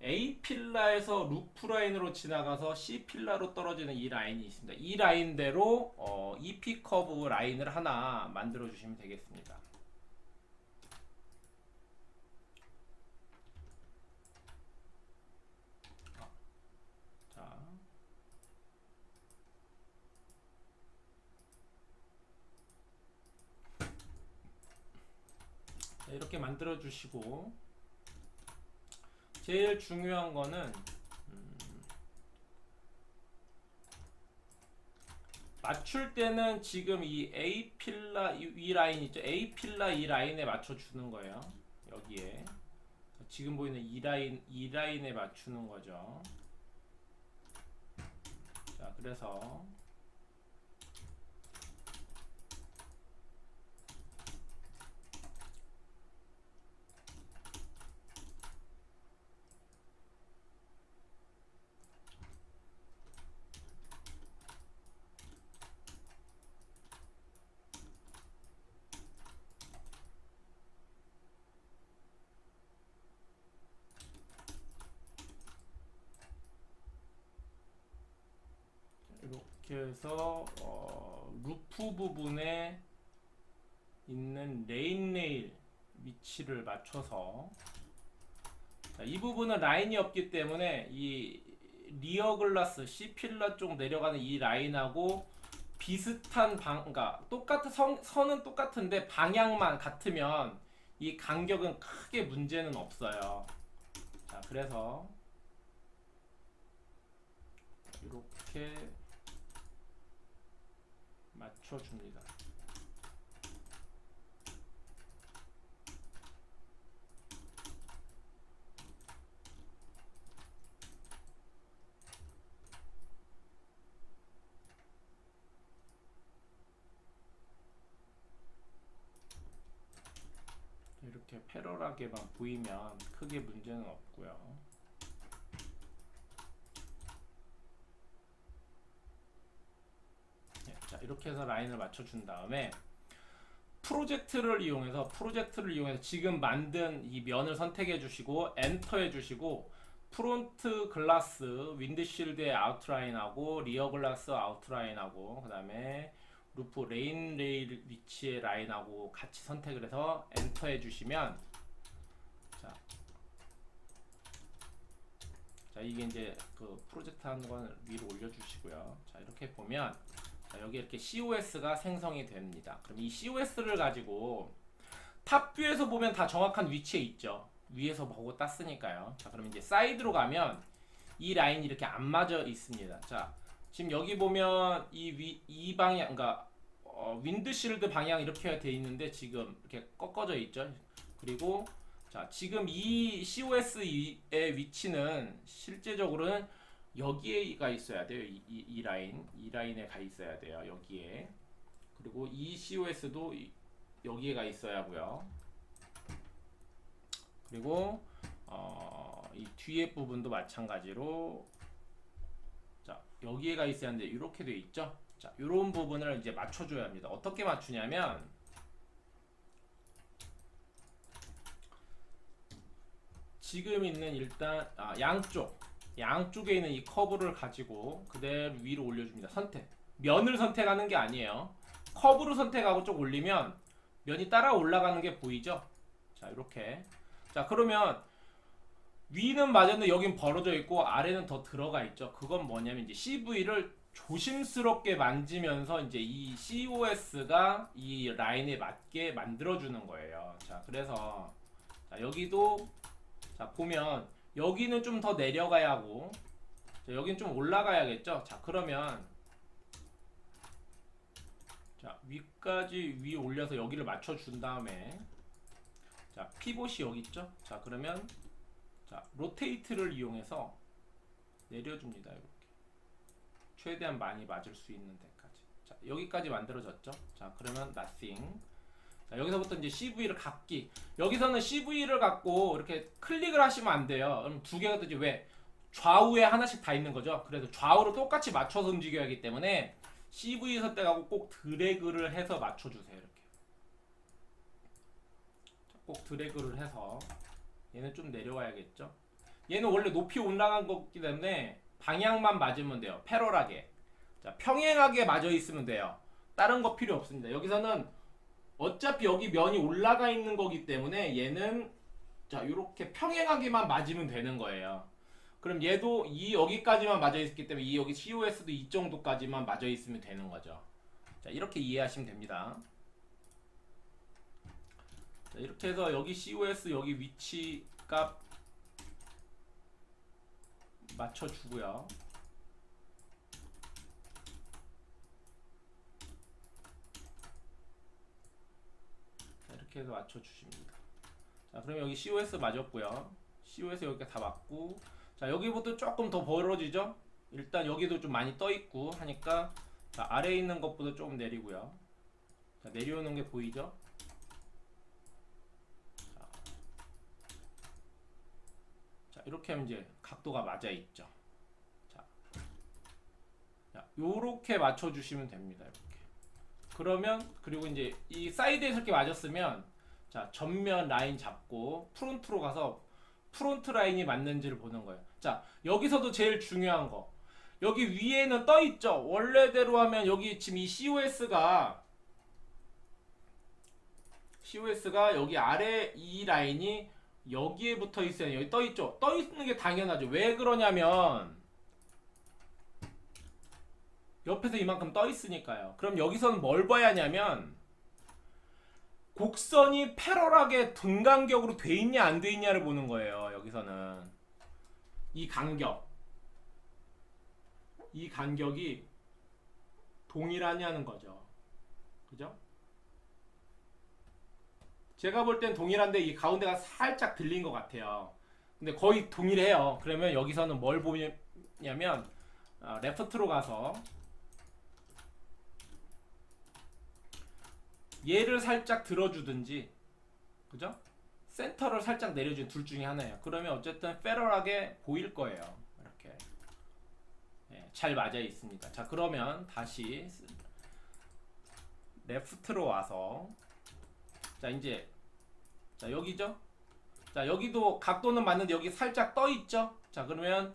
A 필라에서 루프 라인으로 지나가서 C 필라로 떨어지는 이 라인이 있습니다. 이 라인대로 EP 커브 라인을 하나 만들어 주시면 되겠습니다. 자, 이렇게 만들어 주시고, 제일 중요한 거는 맞출 때는 지금 이 A 필라 이 라인 있죠? A 필라 이 라인에 맞춰 주는 거예요. 여기에 지금 보이는 이 라인에 맞추는 거죠. 자, 그래서 이렇게 해서 루프 부분에 있는 레일 위치를 맞춰서, 자, 이 부분은 라인이 없기 때문에 이 리어 글라스 C 필라 쪽 내려가는 이 라인하고 비슷한 그러니까 똑같은 선은 똑같은데 방향만 같으면 이 간격은 크게 문제는 없어요. 자, 그래서 이렇게 맞춰줍니다. 이렇게 패러하게만 보이면 크게 문제는 없고요. 네, 자, 이렇게 해서 라인을 맞춰준 다음에 프로젝트를 이용해서 지금 만든 이 면을 선택해 주시고 엔터 해 주시고, 프론트 글라스 윈드실드의 아웃라인하고 리어 글라스 아웃라인하고 그 다음에 루프 레일 위치의 라인하고 같이 선택을 해서 엔터 해주시면, 자, 이게 이제 그 프로젝트 하는 건 위로 올려주시고요. 자, 이렇게 보면, 자, 여기 이렇게 COS가 생성이 됩니다. 그럼 이 COS를 가지고 탑뷰에서 보면 다 정확한 위치에 있죠. 위에서 보고 땄으니까요. 자, 그럼 이제 사이드로 가면 이 라인이 이렇게 안 맞아 있습니다. 자, 지금 여기 보면 이 방향, 그러니까 윈드실드 방향 이렇게 돼 있는데 지금 이렇게 꺾어져 있죠. 그리고 자, 지금 이 COS의 위치는 실제적으로는 여기에가 있어야 돼요. 이 라인에 가 있어야 돼요. 여기에. 그리고 이 COS도 여기에 가 있어야 하고요. 그리고 이 뒤에 부분도 마찬가지로, 자, 여기에 가 있어야 하는데 이렇게 돼 있죠. 자, 이런 부분을 이제 맞춰줘야 합니다. 어떻게 맞추냐면, 지금 있는 일단 양쪽에 있는 이 커브를 가지고 그대로 위로 올려줍니다. 면을 선택하는 게 아니에요. 커브를 선택하고 쭉 올리면 면이 따라 올라가는 게 보이죠? 자, 이렇게. 자, 그러면 위는 맞았는데 여긴 벌어져 있고 아래는 더 들어가 있죠. 그건 뭐냐면 이제 CV를 조심스럽게 만지면서 이제 이 COS가 이 라인에 맞게 만들어주는 거예요. 자, 그래서 자, 여기도 자, 보면 여기는 좀 더 내려가야 하고, 자, 여기는 좀 올라가야겠죠. 자, 그러면 자, 위 올려서 여기를 맞춰준 다음에, 자, 피봇이 여기 있죠. 자, 그러면 자, 로테이트를 이용해서 내려줍니다. 이렇게 최대한 많이 맞을 수 있는 데까지. 자, 여기까지 만들어졌죠. 자, 그러면 nothing. 자, 여기서부터 이제 CV를 갖기. 여기서는 CV를 갖고 이렇게 클릭을 하시면 안 돼요. 그럼 두 개가 뜨지. 왜? 좌우에 하나씩 다 있는 거죠. 그래서 좌우로 똑같이 맞춰서 움직여야 하기 때문에 CV 선택하고 꼭 드래그를 해서 맞춰주세요. 이렇게. 꼭 드래그를 해서 얘는 좀 내려와야겠죠. 얘는 원래 높이 올라간 거기 때문에 방향만 맞으면 돼요. 패럴하게. 자, 평행하게 맞아 있으면 돼요. 다른 거 필요 없습니다. 여기서는 어차피 여기 면이 올라가 있는 거기 때문에 얘는 자, 이렇게 평행하게만 맞으면 되는 거예요. 그럼 얘도 이 여기까지만 맞아 있기 때문에 이 여기 COS도 이 정도까지만 맞아 있으면 되는 거죠. 자, 이렇게 이해하시면 됩니다. 자, 이렇게 해서 여기 COS 여기 위치 값 맞춰주고요. 자, 이렇게 해서 맞춰주십니다. 자, 그럼 여기 COS 맞았고요. COS 여기가 다 맞고, 자, 여기부터 조금 더 벌어지죠? 일단 여기도 좀 많이 떠있고 하니까, 자, 아래에 있는 것보다 조금 내리고요. 자, 내려오는 게 보이죠? 자, 이렇게 하면 이제 각도가 맞아 있죠. 자, 요렇게 맞춰주시면 됩니다. 이렇게. 그러면, 그리고 이제 이 사이드에서 이렇게 맞았으면, 자, 전면 라인 잡고 프론트로 가서 프론트 라인이 맞는지를 보는 거예요. 자, 여기서도 제일 중요한 거. 여기 위에는 떠 있죠. 원래대로 하면 여기 지금 이 COS가 여기 아래 이 라인이 여기에 붙어 있어요. 여기 떠 있죠. 떠 있는 게 당연하죠. 왜 그러냐면 옆에서 이만큼 떠 있으니까요. 그럼 여기서는 뭘 봐야 하냐면 곡선이 패럴하게 등간격으로 돼 있냐 안 돼 있냐를 보는 거예요. 여기서는 이 간격이 동일하냐는 거죠. 그죠? 제가 볼 땐 동일한데 이 가운데가 살짝 들린 것 같아요. 근데 거의 동일해요. 그러면 여기서는 뭘 보냐면 레프트로 가서 얘를 살짝 들어주든지, 그죠? 센터를 살짝 내려준 둘 중에 하나예요. 그러면 어쨌든 패럴하게 보일 거예요. 이렇게. 네, 잘 맞아 있습니다. 자, 그러면 다시 레프트로 와서, 자, 이제, 자, 여기죠? 자, 여기도 각도는 맞는데 여기 살짝 떠 있죠? 자, 그러면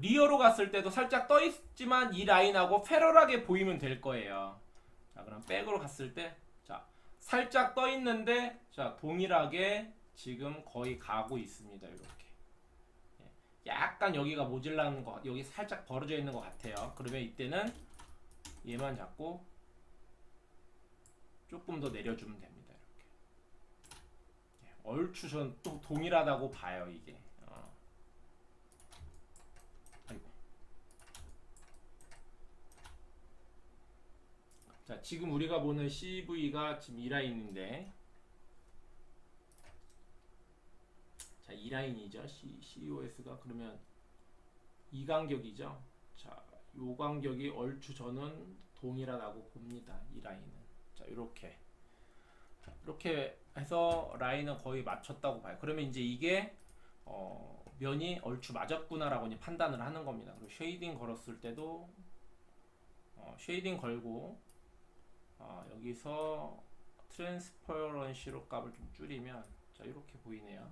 리어로 갔을 때도 살짝 떠 있지만 이 라인하고 패럴하게 보이면 될 거예요. 자, 그럼 백으로 갔을 때, 자, 살짝 떠 있는데, 자, 동일하게 지금 거의 가고 있습니다. 이렇게. 약간 여기가 모질라는 거, 여기 살짝 벌어져 있는 것 같아요. 그러면 이때는 얘만 잡고 조금 더 내려주면 됩니다. 이렇게. 얼추 전 또 동일하다고 봐요, 이게. 아이고. 자, 지금 우리가 보는 CV가 지금 이 라인인데, 자, 이 라인이죠. COS가 그러면 이 간격이죠. 자, 요 간격이 얼추 저는 동일하다고 봅니다. 이 라인은. 자, 이렇게 해서 라인은 거의 맞췄다고 봐요. 그러면 이제 이게 면이 얼추 맞았구나라고 이제 판단을 하는 겁니다. 그리고 쉐이딩 걸었을 때도 쉐이딩 걸고 여기서 트랜스퍼런시로 값을 좀 줄이면, 자, 이렇게 보이네요.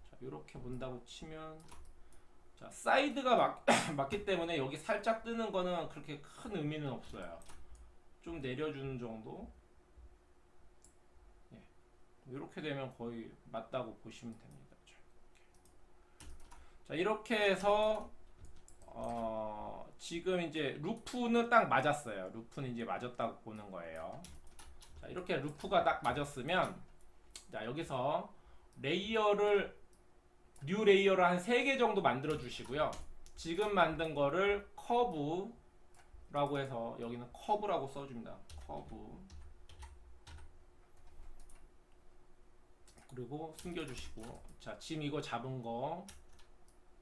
자, 이렇게 본다고 치면, 자, 사이드가 맞기 때문에 여기 살짝 뜨는 거는 그렇게 큰 의미는 없어요. 좀 내려주는 정도. 예. 이렇게 되면 거의 맞다고 보시면 됩니다. 자, 이렇게 해서 지금 이제 루프는 딱 맞았어요. 루프는 이제 맞았다고 보는 거예요. 자, 이렇게 루프가 딱 맞았으면, 자, 여기서 뉴 레이어를 한 3개 정도 만들어 주시고요. 지금 만든 거를 커브라고 해서 여기는 커브라고 써줍니다. 커브. 그리고 숨겨주시고, 자, 지금 이거 잡은 거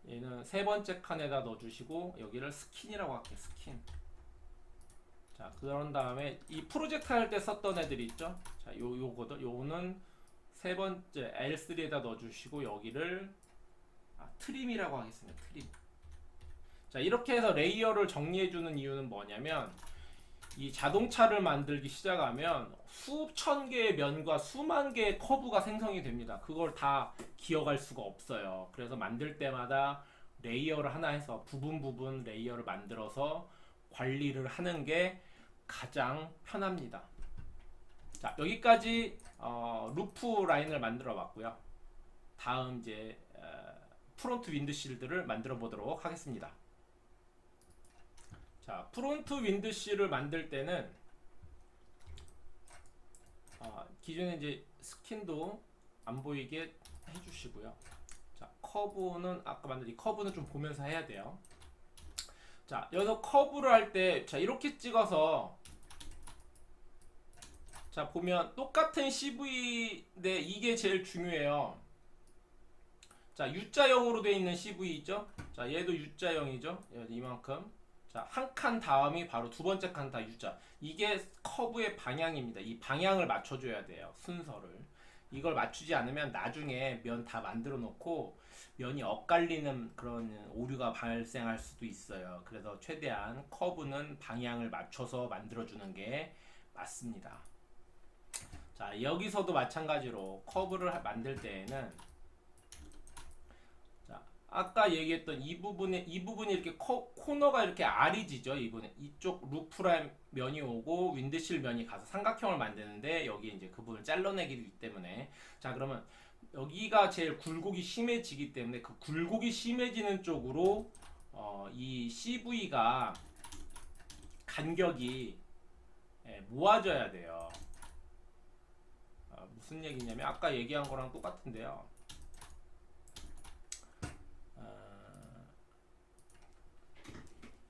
얘는 3번째 칸에다 넣어주시고 여기를 스킨이라고 할게요. 스킨. 자, 그런 다음에 이 프로젝트 할 때 썼던 애들 있죠? 자, 요거들, 요거는 세 번째 L3에다 넣어주시고 여기를 트림이라고 하겠습니다. 트림. 자, 이렇게 해서 레이어를 정리해주는 이유는 뭐냐면 이 자동차를 만들기 시작하면 수천 개의 면과 수만 개의 커브가 생성이 됩니다. 그걸 다 기억할 수가 없어요. 그래서 만들 때마다 레이어를 하나 해서 부분 레이어를 만들어서 관리를 하는 게 가장 편합니다. 자, 여기까지 루프 라인을 만들어 봤고요. 다음 이제 프론트 윈드실드를 만들어 보도록 하겠습니다. 자, 프론트 윈드실을 만들 때는 기존에 이제 스킨도 안 보이게 해주시고요. 자, 커브는 아까 만든 이 커브는 좀 보면서 해야 돼요. 자, 여기서 커브를 할 때 자, 이렇게 찍어서 자, 보면 똑같은 CV인데 이게 제일 중요해요. 자, U자형으로 되어 있는 CV 있죠? 자, 얘도 U자형이죠? 이만큼. 자, 한 칸 다음이 바로 두 번째 칸 다 U자. 이게 커브의 방향입니다. 이 방향을 맞춰줘야 돼요. 순서를. 이걸 맞추지 않으면 나중에 면 다 만들어 놓고 면이 엇갈리는 그런 오류가 발생할 수도 있어요. 그래서 최대한 커브는 방향을 맞춰서 만들어주는 게 맞습니다. 자, 여기서도 마찬가지로 커브를 만들 때에는 아까 얘기했던 이 부분이 이렇게 코너가 이렇게 아리지죠. 이쪽 루프라인 면이 오고 윈드실 면이 가서 삼각형을 만드는데 여기 이제 그 부분을 잘라내기 때문에 자, 그러면 여기가 제일 굴곡이 심해지기 때문에 그 굴곡이 심해지는 쪽으로 이 CV가 간격이 모아져야 돼요. 무슨 얘기냐면 아까 얘기한 거랑 똑같은데요.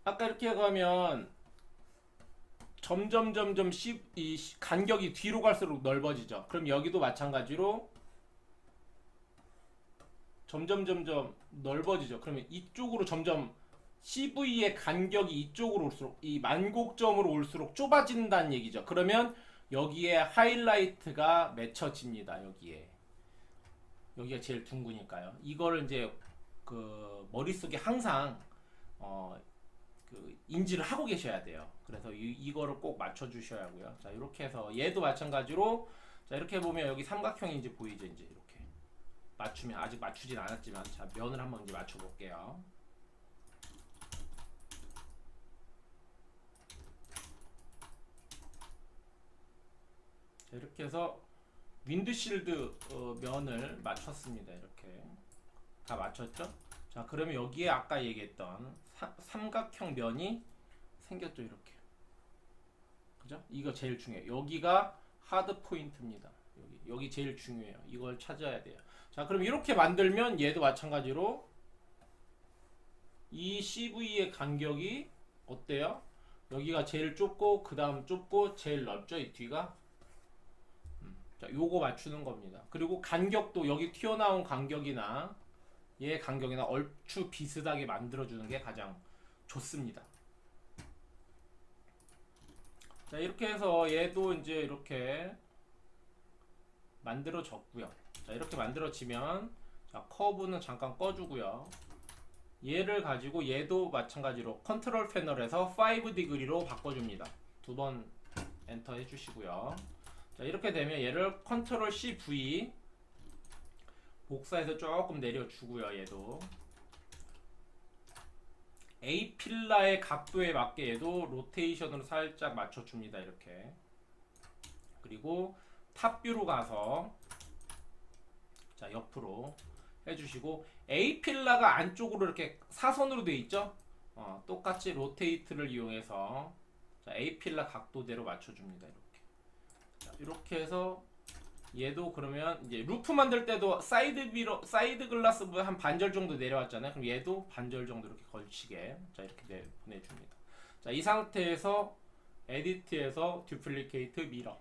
아까 이렇게 가면 점점 이 간격이 뒤로 갈수록 넓어지죠. 그럼 여기도 마찬가지로 점점 넓어지죠. 그러면 이쪽으로 점점 CV의 간격이 이쪽으로 올수록 이 만곡점으로 올수록 좁아진다는 얘기죠. 그러면 여기에 하이라이트가 맺혀집니다. 여기가 제일 둥그니까요. 이거를 이제 그 머릿속에 항상 그 인지를 하고 계셔야 돼요. 그래서 이거를 꼭 맞춰 주셔야 하고요. 자, 이렇게 해서 얘도 마찬가지로 자, 이렇게 보면 여기 삼각형인지 보이죠? 이제 이렇게 맞추면 아직 맞추진 않았지만 자, 면을 한번 이제 맞춰 볼게요. 자, 이렇게 해서 윈드실드 면을 맞췄습니다. 이렇게 다 맞췄죠? 자, 그러면 여기에 아까 얘기했던 삼각형 면이 생겼죠. 이렇게. 그죠? 이거 제일 중요해요. 여기가 하드 포인트입니다. 여기 제일 중요해요. 이걸 찾아야 돼요. 자, 그럼 이렇게 만들면 얘도 마찬가지로 이 CV의 간격이 어때요? 여기가 제일 좁고 그 다음 좁고 제일 넓죠. 이 뒤가. 자, 요거 맞추는 겁니다. 그리고 간격도 여기 튀어나온 간격이나 얘 간격이나 얼추 비슷하게 만들어주는 게 가장 좋습니다. 자, 이렇게 해서 얘도 이제 이렇게 만들어졌고요. 자, 이렇게 만들어지면 자, 커브는 잠깐 꺼주고요. 얘를 가지고 얘도 마찬가지로 컨트롤 패널에서 5디그리로 바꿔줍니다. 두 번 엔터 해주시고요. 자, 이렇게 되면 얘를 컨트롤 CV 복사해서 조금 내려주고요. 얘도 A 필라의 각도에 맞게 얘도 로테이션으로 살짝 맞춰줍니다. 이렇게. 그리고 탑뷰로 가서 자, 옆으로 해주시고 A 필라가 안쪽으로 이렇게 사선으로 되어 있죠. 똑같이 로테이트를 이용해서 자, A 필라 각도대로 맞춰줍니다. 이렇게. 자, 이렇게 해서 얘도 그러면 이제 루프 만들 때도 사이드 글라스 한 반절 정도 내려왔잖아요. 그럼 얘도 반절 정도 이렇게 걸치게 자, 이렇게 보내줍니다. 자, 이 상태에서 에디트에서 듀플리케이트 미러.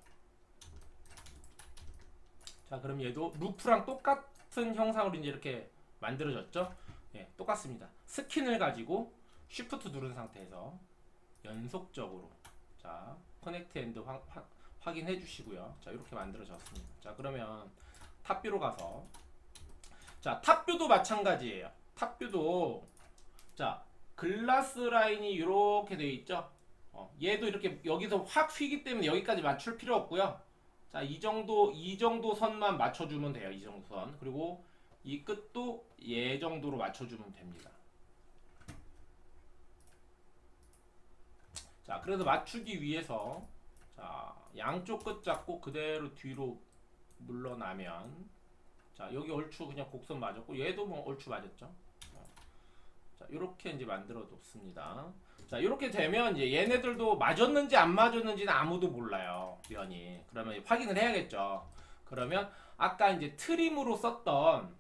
자, 그럼 얘도 루프랑 똑같은 형상으로 이제 이렇게 만들어졌죠. 예, 똑같습니다. 스킨을 가지고 쉬프트 누른 상태에서 연속적으로 자, 커넥트 엔드 확인해 주시고요. 자, 이렇게 만들어졌습니다. 자, 그러면 탑뷰로 가서, 자, 탑뷰도 마찬가지예요. 탑뷰도, 자, 글라스 라인이 이렇게 되어 있죠. 얘도 이렇게 여기서 확 휘기 때문에 여기까지 맞출 필요 없고요. 자, 이 정도 선만 맞춰주면 돼요. 이 정도 선. 그리고 이 끝도 얘 정도로 맞춰주면 됩니다. 자, 그래서 맞추기 위해서, 자, 양쪽 끝 잡고 그대로 뒤로 물러나면, 자, 여기 얼추 그냥 곡선 맞았고 얘도 뭐 얼추 맞았죠. 자, 이렇게 이제 만들어 뒀습니다. 자, 이렇게 되면 이제 얘네들도 맞았는지 안 맞았는지는 아무도 몰라요, 면이. 그러면 확인을 해야겠죠. 그러면 아까 이제 트림으로 썼던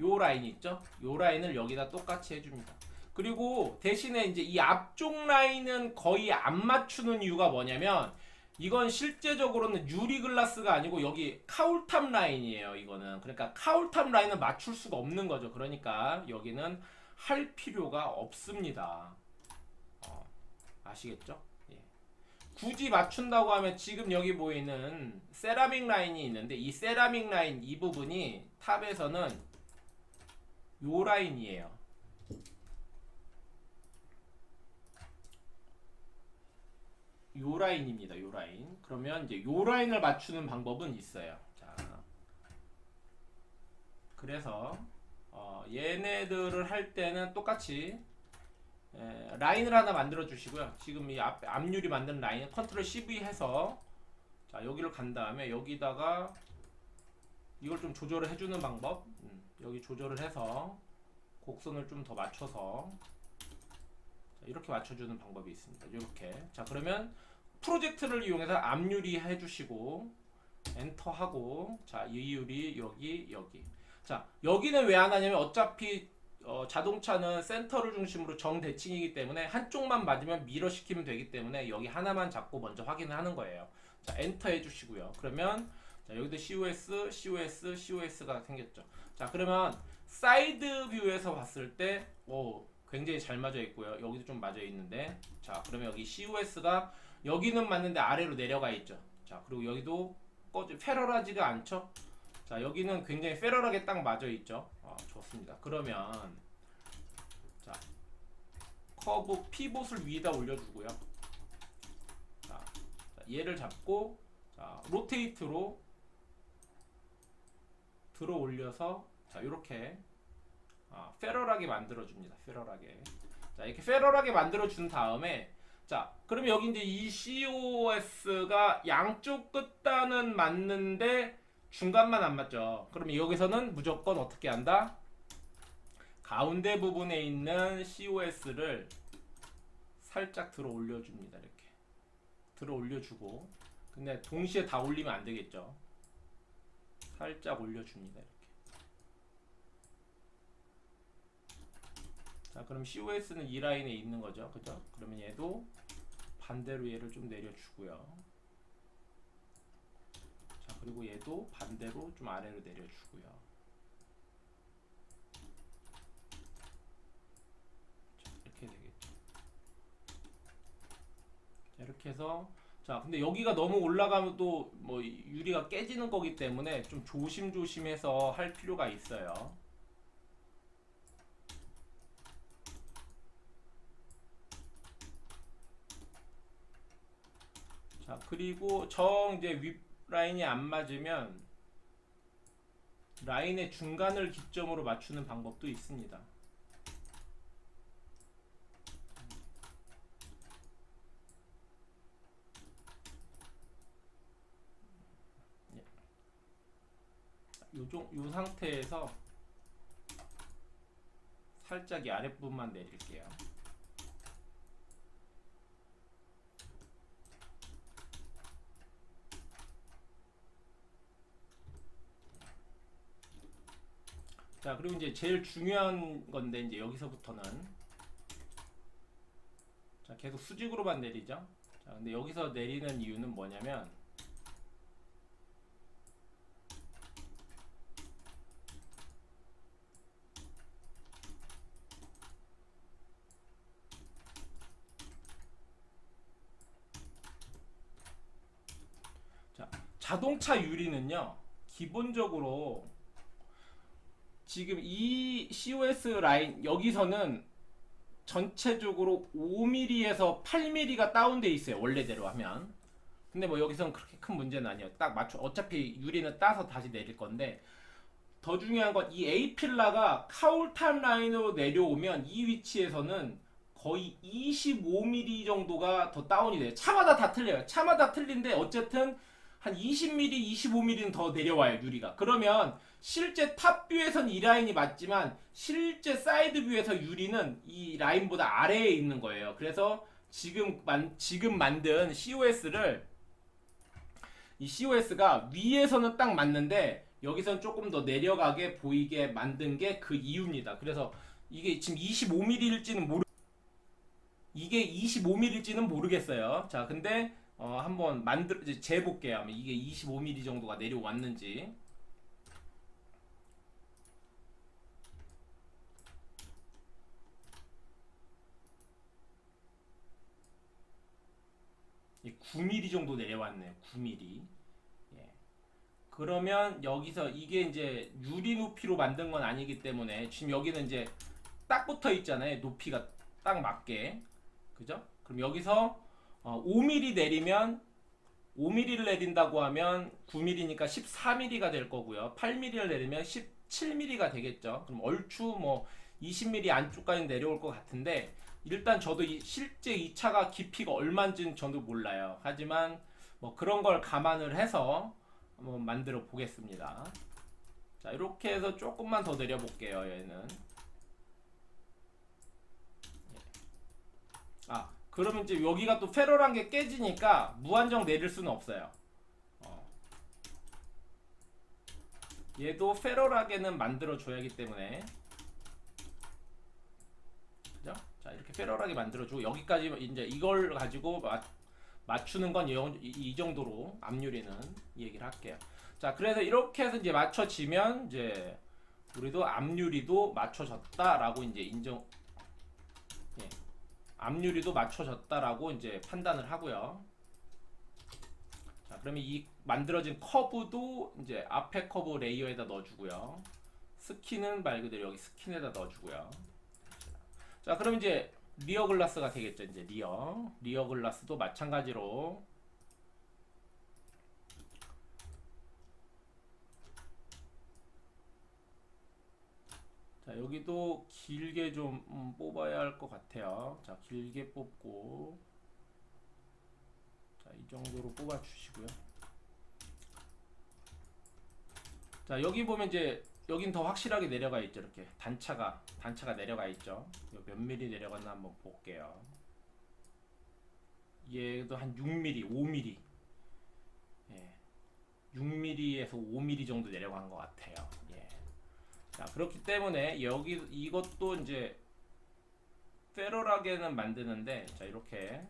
요 라인 있죠? 요 라인을 여기다 똑같이 해줍니다. 그리고 대신에 이제 이 앞쪽 라인은 거의 안 맞추는 이유가 뭐냐면, 이건 실제적으로는 유리 글라스가 아니고 여기 카울탑 라인이에요. 이거는 그러니까 카울탑 라인을 맞출 수가 없는 거죠. 그러니까 여기는 할 필요가 없습니다. 아시겠죠? 예. 굳이 맞춘다고 하면 지금 여기 보이는 세라믹 라인이 있는데, 이 세라믹 라인 이 부분이 탑에서는 요 라인이에요. 요 라인입니다. 요 라인. 그러면 이제 요 라인을 맞추는 방법은 있어요. 자, 그래서 얘네들을 할 때는 똑같이 라인을 하나 만들어 주시고요. 지금 이 앞유리 만든 라인 컨트롤 CV 해서, 자, 여기를 간 다음에 여기다가 이걸 좀 조절을 해주는 방법, 여기 조절을 해서 곡선을 좀 더 맞춰서, 자, 이렇게 맞춰주는 방법이 있습니다. 이렇게. 자, 그러면 프로젝트를 이용해서 앞유리 해주시고 엔터하고, 자, 이 유리 여기. 자, 여기는 왜 안 하냐면 어차피 자동차는 센터를 중심으로 정대칭이기 때문에 한쪽만 맞으면 미러 시키면 되기 때문에 여기 하나만 잡고 먼저 확인을 하는 거예요. 자, 엔터 해주시고요. 그러면 자, 여기도 COS가 생겼죠. 자, 그러면 사이드 뷰에서 봤을 때 굉장히 잘 맞아 있고요. 여기도 좀 맞아 있는데, 자, 그러면 여기 COS가 여기는 맞는데 아래로 내려가 있죠. 자, 그리고 여기도 페럴하지가 않죠. 자, 여기는 굉장히 페럴하게 딱 맞아 있죠. 좋습니다. 그러면 자, 커브 피봇을 위에다 올려주고요. 자, 얘를 잡고, 자, 로테이트로 들어 올려서, 자, 이렇게 페럴하게 만들어 줍니다. 페럴하게. 자, 이렇게 페럴하게 만들어 준 다음에, 자, 그러면 여기 이제 이 COS가 양쪽 끝단은 맞는데 중간만 안 맞죠. 그러면 여기서는 무조건 어떻게 한다? 가운데 부분에 있는 COS를 살짝 들어 올려줍니다. 이렇게 들어 올려주고, 근데 동시에 다 올리면 안 되겠죠. 살짝 올려줍니다. 이렇게. 자, 그럼 COS는 이 라인에 있는 거죠. 그죠? 그러면 얘도 반대로 얘를 좀 내려주고요. 자, 그리고 얘도 반대로 좀 아래로 내려주고요. 자, 이렇게 되겠죠. 자, 이렇게 해서, 자, 근데 여기가 너무 올라가면 또 뭐 유리가 깨지는 거기 때문에 좀 조심조심해서 할 필요가 있어요. 자, 그리고 이제 윗 라인이 안 맞으면 라인의 중간을 기점으로 맞추는 방법도 있습니다. 요 상태에서 살짝 이 아랫부분만 내릴게요. 자, 그리고 이제 제일 중요한 건데, 이제 여기서부터는, 자, 계속 수직으로만 내리죠. 자, 근데 여기서 내리는 이유는 뭐냐면, 자동차 유리는요, 기본적으로 지금 이 COS 라인 여기서는 전체적으로 5mm에서 8mm가 다운돼 있어요, 원래대로 하면. 근데 뭐 여기서는 그렇게 큰 문제는 아니에요. 딱 맞춰. 어차피 유리는 따서 다시 내릴 건데, 더 중요한 건 이 A 필라가 카울탑 라인으로 내려오면 이 위치에서는 거의 25mm 정도가 더 다운이 돼요. 차마다 다 틀려요. 차마다 틀린데 어쨌든 한 20mm, 25mm는 더 내려와요, 유리가. 그러면 실제 탑뷰에선 이 라인이 맞지만 실제 사이드 뷰에서 유리는 이 라인보다 아래에 있는 거예요. 그래서 지금 만든 COS를, 이 COS가 위에서는 딱 맞는데 여기선 조금 더 내려가게 보이게 만든 게 그 이유입니다. 그래서 이게 지금 25mm일지는 이게 25mm일지는 모르겠어요. 자, 근데 한번 이제 재볼게요. 이게 25mm 정도가 내려왔는지. 이 9mm 정도 내려왔네요. 9mm. 예. 그러면 여기서 이게 이제 유리 높이로 만든 건 아니기 때문에 지금 여기는 이제 딱 붙어 있잖아요. 높이가 딱 맞게. 그죠? 그럼 여기서 5mm 내리면 5mm를 내린다고 하면 9mm니까 14mm가 될 거고요. 8mm를 내리면 17mm가 되겠죠. 그럼 얼추 뭐 20mm 안쪽까지 내려올 것 같은데, 일단 저도 실제 이 차가 깊이가 얼마인지는 저도 몰라요. 하지만 뭐 그런 걸 감안을 해서 한번 만들어 보겠습니다. 자, 이렇게 해서 조금만 더 내려 볼게요. 얘는. 그러면 이제 여기가 또 페럴한 게 깨지니까 무한정 내릴 수는 없어요. 얘도 페럴하게는 만들어 줘야 하기 때문에. 그죠? 자, 이렇게 페럴하게 만들어 주고, 여기까지 이제 이걸 가지고 맞추는 건 이 정도로 앞유리는 얘기를 할게요. 자, 그래서 이렇게 해서 이제 맞춰지면 이제 우리도 앞유리도 맞춰졌다라고 이제 예, 앞유리도 맞춰졌다라고 이제 판단을 하고요. 자, 그러면 이 만들어진 커브도 이제 앞에 커브 레이어에다 넣어주고요. 스킨은 말 그대로 여기 스킨에다 넣어주고요. 자, 그럼 이제 리어 글라스가 되겠죠. 이제 리어 글라스도 마찬가지로 자, 여기도 길게 좀 뽑아야 할 것 같아요. 자, 길게 뽑고, 자, 이 정도로 뽑아 주시고요. 자, 여기 보면 이제 여긴 더 확실하게 내려가 있죠. 이렇게 단차가 내려가 있죠. 몇 미리 내려갔나 한번 볼게요. 얘도 한 6mm, 5mm. 예. 6mm에서 5mm 정도 내려간 것 같아요. 예. 자, 그렇기 때문에 여기 이것도 이제 페럴하게는 만드는데, 자, 이렇게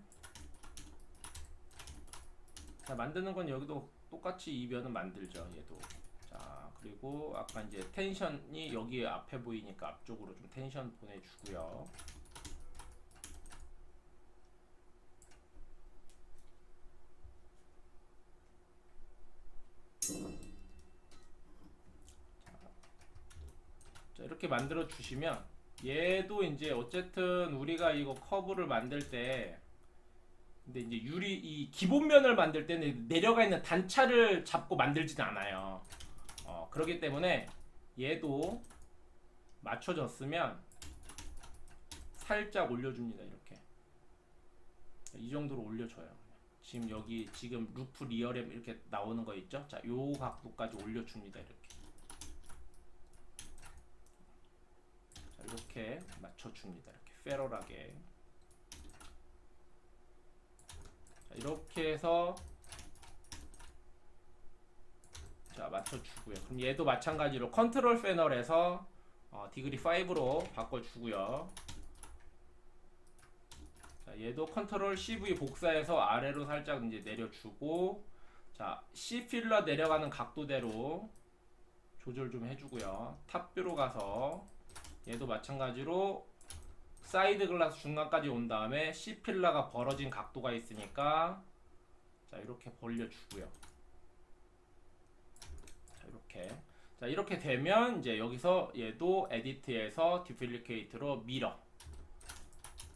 자, 만드는 건 여기도 똑같이 이변은 만들죠. 얘도. 자, 그리고 아까 이제 텐션이 여기 앞에 보이니까 앞쪽으로 좀 텐션 보내주고요. 자, 이렇게 만들어 주시면 얘도 이제 어쨌든 우리가 이거 커브를 만들 때, 근데 이제 이 기본면을 만들 때는 내려가 있는 단차를 잡고 만들지는 않아요. 그렇기 때문에 얘도 맞춰졌으면 살짝 올려줍니다. 이렇게 이 정도로 올려줘요. 지금 루프 리어램 이렇게 나오는 거 있죠? 자, 요 각도까지 올려줍니다. 이렇게. 자, 이렇게 맞춰줍니다. 이렇게 페럴하게. 자, 이렇게 해서 자, 맞춰주고요. 그럼 얘도 마찬가지로 컨트롤 패널에서 디그리 5로 바꿔주고요. 자, 얘도 컨트롤 CV 복사해서 아래로 살짝 이제 내려주고, 자, C 필러 내려가는 각도대로 조절 좀 해주고요. 탑뷰로 가서 얘도 마찬가지로 사이드 글라스 중간까지 온 다음에 C 필러가 벌어진 각도가 있으니까 자, 이렇게 벌려주고요. 이렇게. 자, 이렇게 되면 이제 여기서 얘도 에디트에서 듀플리케이트로 밀어.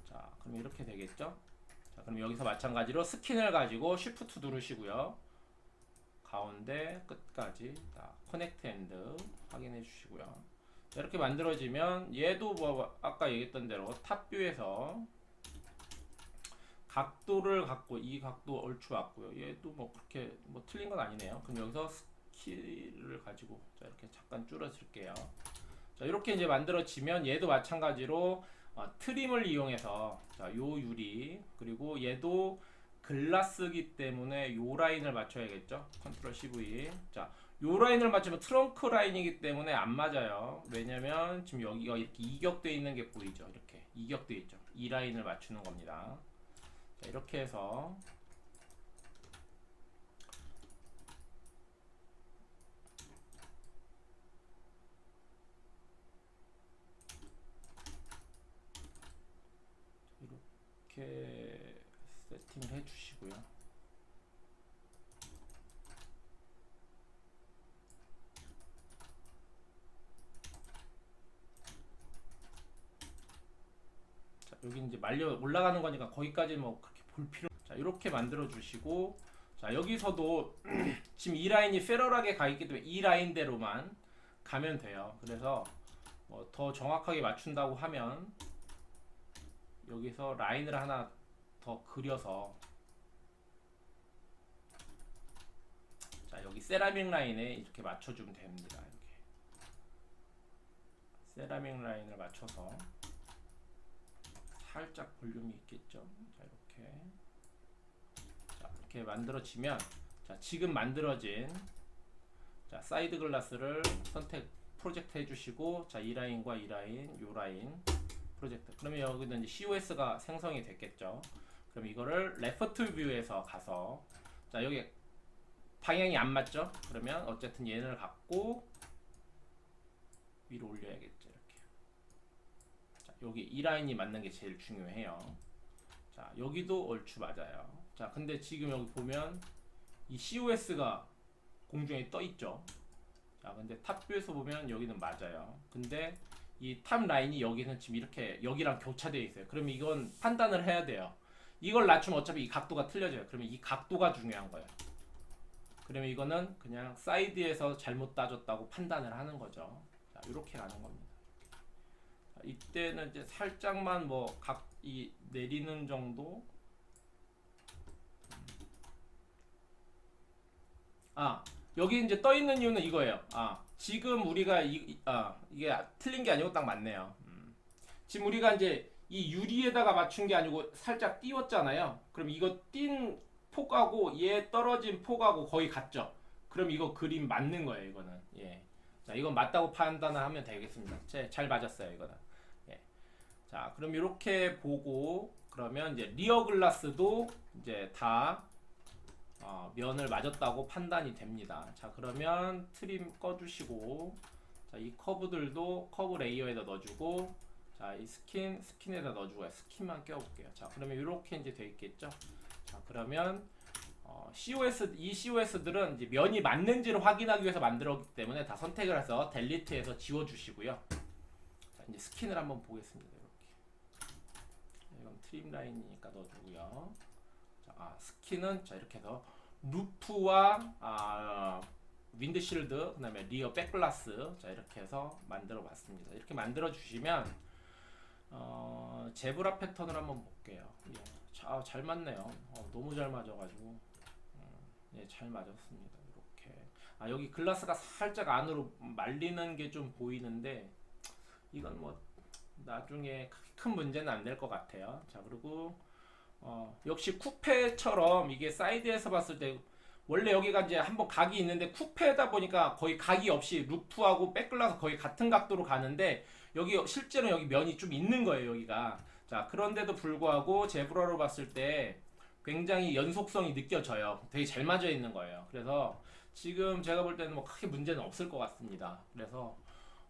자, 그럼 이렇게 되겠죠? 자, 그럼 여기서 마찬가지로 스킨을 가지고 쉬프트 누르시고요. 가운데 끝까지 자, 커넥트 엔드 확인해 주시고요. 자, 이렇게 만들어지면 얘도 뭐 아까 얘기했던 대로 탑뷰에서 각도를 갖고 이 각도 얼추 맞고요. 얘도 뭐 그렇게 뭐 틀린 건 아니네요. 그럼 여기서 스킬을 가지고 자, 이렇게 잠깐 줄여줄게요. 자, 이렇게 이제 만들어지면 얘도 마찬가지로 트림을 이용해서 자, 요 유리 그리고 얘도 글라스기 때문에 요 라인을 맞춰야겠죠. 컨트롤 CV. 자, 요 라인을 맞추면 트렁크 라인이기 때문에 안 맞아요. 왜냐면 지금 여기가 이렇게 이격돼 있는 게 보이죠. 이렇게 이격돼 있죠. 이 라인을 맞추는 겁니다. 자, 이렇게 해서 이렇게 세팅을 해주시고요. 자, 여기 이제 말려 올라가는 거니까 거기까지 뭐 그렇게 볼 필요. 자, 이렇게 만들어 주시고, 자, 여기서도 지금 이 라인이 패럴하게 가 있기 때문에 이 라인대로만 가면 돼요. 그래서 뭐 더 정확하게 맞춘다고 하면 여기서 라인을 하나 더 그려서 자, 여기 세라믹 라인에 이렇게 맞춰주면 됩니다. 이렇게 세라믹 라인을 맞춰서 살짝 볼륨이 있겠죠. 자, 이렇게 만들어지면 자, 지금 만들어진 자, 사이드 글라스를 프로젝트 해주시고 자, 이 라인과 이 라인, 요 라인 프로젝트. 그러면 여기는 이제 COS가 생성이 됐겠죠. 그럼 이거를 레프트 뷰에서 가서 자, 여기 방향이 안 맞죠? 그러면 어쨌든 얘를 갖고 위로 올려야겠죠. 이렇게. 자, 여기 이 라인이 맞는 게 제일 중요해요. 자, 여기도 얼추 맞아요. 자, 근데 지금 여기 보면 이 COS가 공중에 떠 있죠. 자, 근데 탑뷰에서 보면 여기는 맞아요. 근데 이 탑 라인이 여기는 지금 이렇게 여기랑 교차되어 있어요. 그러면 이건 판단을 해야 돼요. 이걸 낮추면 어차피 이 각도가 틀려져요. 그러면 이 각도가 중요한 거예요. 그러면 이거는 그냥 사이드에서 잘못 따졌다고 판단을 하는 거죠. 자, 이렇게 가는 겁니다. 자, 이때는 이제 살짝만 뭐 각이 내리는 정도. 여기 이제 떠 있는 이유는 이거예요. 지금 우리가 이게 틀린 게 아니고 딱 맞네요. 지금 우리가 이제 이 유리에다가 맞춘 게 아니고 살짝 띄웠잖아요. 그럼 이거 띈 폭하고 얘 떨어진 폭하고 거의 같죠. 그럼 이거 그림 맞는 거예요. 이거는 예. 자, 이건 맞다고 판단을 하면 되겠습니다. 잘 맞았어요. 이거는. 예. 자, 그럼 이렇게 보고 그러면 이제 리어 글라스도 이제 다 면을 맞았다고 판단이 됩니다. 자, 그러면 트림 꺼주시고 자, 이 커브들도 커브 레이어에다 넣어주고 자, 이 스킨에다 넣어주고 스킨만 껴볼게요. 자, 그러면 이렇게 이제 돼 있겠죠. 자, 그러면 이 COS들은 이제 면이 맞는지를 확인하기 위해서 만들었기 때문에 다 선택을 해서 델리트해서 지워주시고요. 자, 이제 스킨을 한번 보겠습니다. 이렇게 이건 트림 라인이니까 넣어주고요. 자, 스킨은 자, 이렇게 해서 루프와 윈드실드 그다음에 리어 백글라스 자, 이렇게 해서 만들어 봤습니다. 이렇게 만들어 주시면 제브라 패턴을 한번 볼게요. 예. 잘 맞네요. 너무 잘 맞아가지고 예, 잘 맞았습니다. 이렇게 여기 글라스가 살짝 안으로 말리는 게 좀 보이는데 이건 뭐 나중에 큰 문제는 안 될 것 같아요. 자, 그리고 역시 쿠페처럼 이게 사이드에서 봤을 때 원래 여기가 이제 한번 각이 있는데 쿠페다 보니까 거의 각이 없이 루프하고 백글라스 거의 같은 각도로 가는데 여기 실제로 여기 면이 좀 있는 거예요. 여기가. 자, 그런데도 불구하고 제브라로 봤을 때 굉장히 연속성이 느껴져요. 되게 잘 맞아 있는 거예요. 그래서 지금 제가 볼 때는 뭐 크게 문제는 없을 것 같습니다. 그래서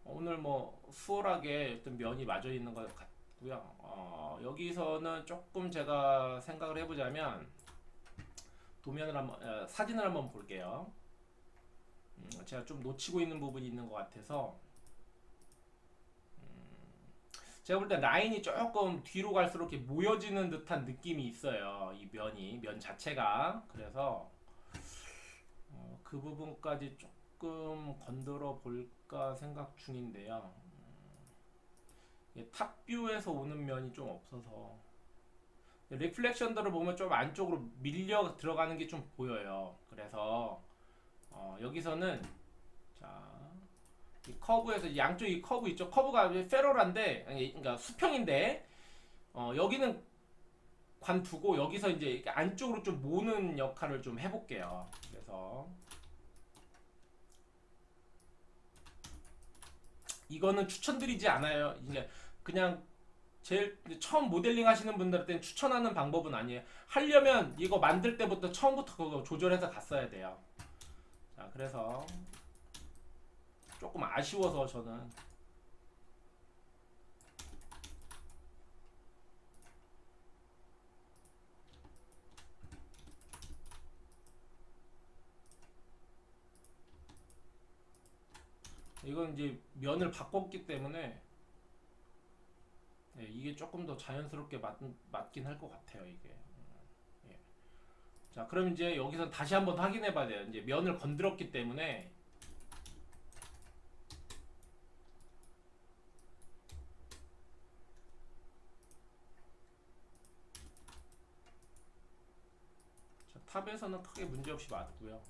오늘 뭐 수월하게 어떤 면이 맞아 있는 것 같고요. 여기서는 조금 제가 생각을 해보자면 도면을 한번 사진을 한번 볼게요. 제가 좀 놓치고 있는 부분이 있는 것 같아서 제가 볼 때 라인이 조금 뒤로 갈수록 이렇게 모여지는 듯한 느낌이 있어요. 이 면 자체가. 그래서 그 부분까지 조금 건드려 볼까 생각 중인데요. 탑뷰에서 오는 면이 좀 없어서 리플렉션들을 보면 좀 안쪽으로 밀려 들어가는 게 좀 보여요. 그래서 여기서는 자, 이 커브에서 양쪽 이 커브 있죠. 커브가 페럴한데 그러니까 수평인데 여기는 관두고 여기서 이제 이렇게 안쪽으로 좀 모는 역할을 좀 해볼게요. 그래서 이거는 추천드리지 않아요. 이제 그냥 제일 처음 모델링 하시는 분들한테는 추천하는 방법은 아니에요. 하려면 이거 만들 때부터 처음부터 그거 조절해서 갔어야 돼요. 자, 그래서 조금 아쉬워서 저는 이건 이제 면을 바꿨기 때문에 네, 이게 조금 더 자연스럽게 맞긴 할 것 같아요, 이게. 예. 자, 그럼 이제 여기서 다시 한번 확인해 봐야 돼요. 이제 면을 건드렸기 때문에 자, 탑에서는 크게 문제없이 맞고요.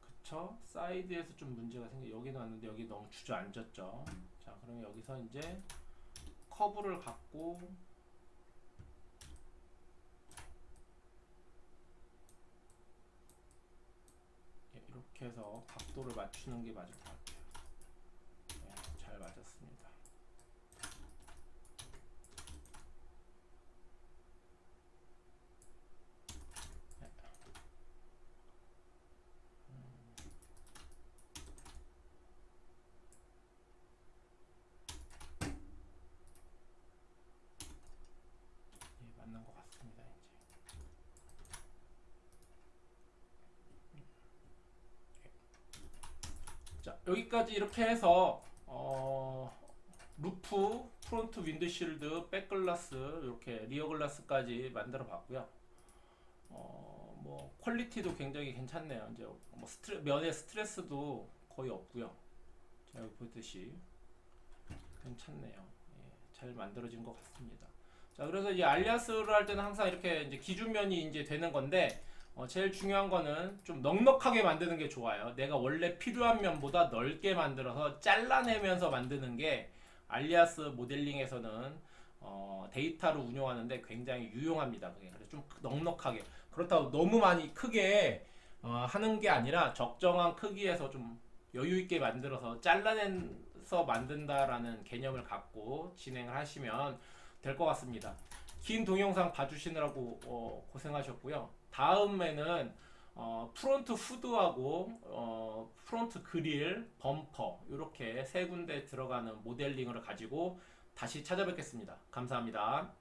그쵸? 사이드에서 좀 문제가 여기는 왔는데 여기 너무 주저앉았죠. 자, 그러면 여기서 이제 커브를 갖고 이렇게 해서 각도를 맞추는 게 맞을 것 같아요. 네, 잘 맞았습니다. 네. 예, 맞는 것 같습니다. 이제. 자, 여기까지 이렇게 해서 루프, 프론트 윈드실드, 백글라스, 이렇게 리어 글라스까지 만들어 봤고요. 뭐 퀄리티도 굉장히 괜찮네요. 이제 뭐 면의 스트레스도 거의 없고요. 자, 여기 보듯이 괜찮네요. 예, 잘 만들어진 것 같습니다. 자, 그래서 이제 알리아스를 할 때는 항상 이렇게 이제 기준면이 이제 되는 건데 제일 중요한 거는 좀 넉넉하게 만드는 게 좋아요. 내가 원래 필요한 면보다 넓게 만들어서 잘라내면서 만드는 게 알리아스 모델링에서는 데이터를 운용하는데 굉장히 유용합니다. 그래서 좀 넉넉하게. 그렇다고 너무 많이 크게 하는 게 아니라 적정한 크기에서 좀 여유 있게 만들어서 잘라내서 만든다라는 개념을 갖고 진행을 하시면 될 것 같습니다. 긴 동영상 봐주시느라고 고생하셨고요. 다음에는 프론트 후드하고 프론트 그릴, 범퍼 이렇게 세 군데 들어가는 모델링을 가지고 다시 찾아뵙겠습니다. 감사합니다.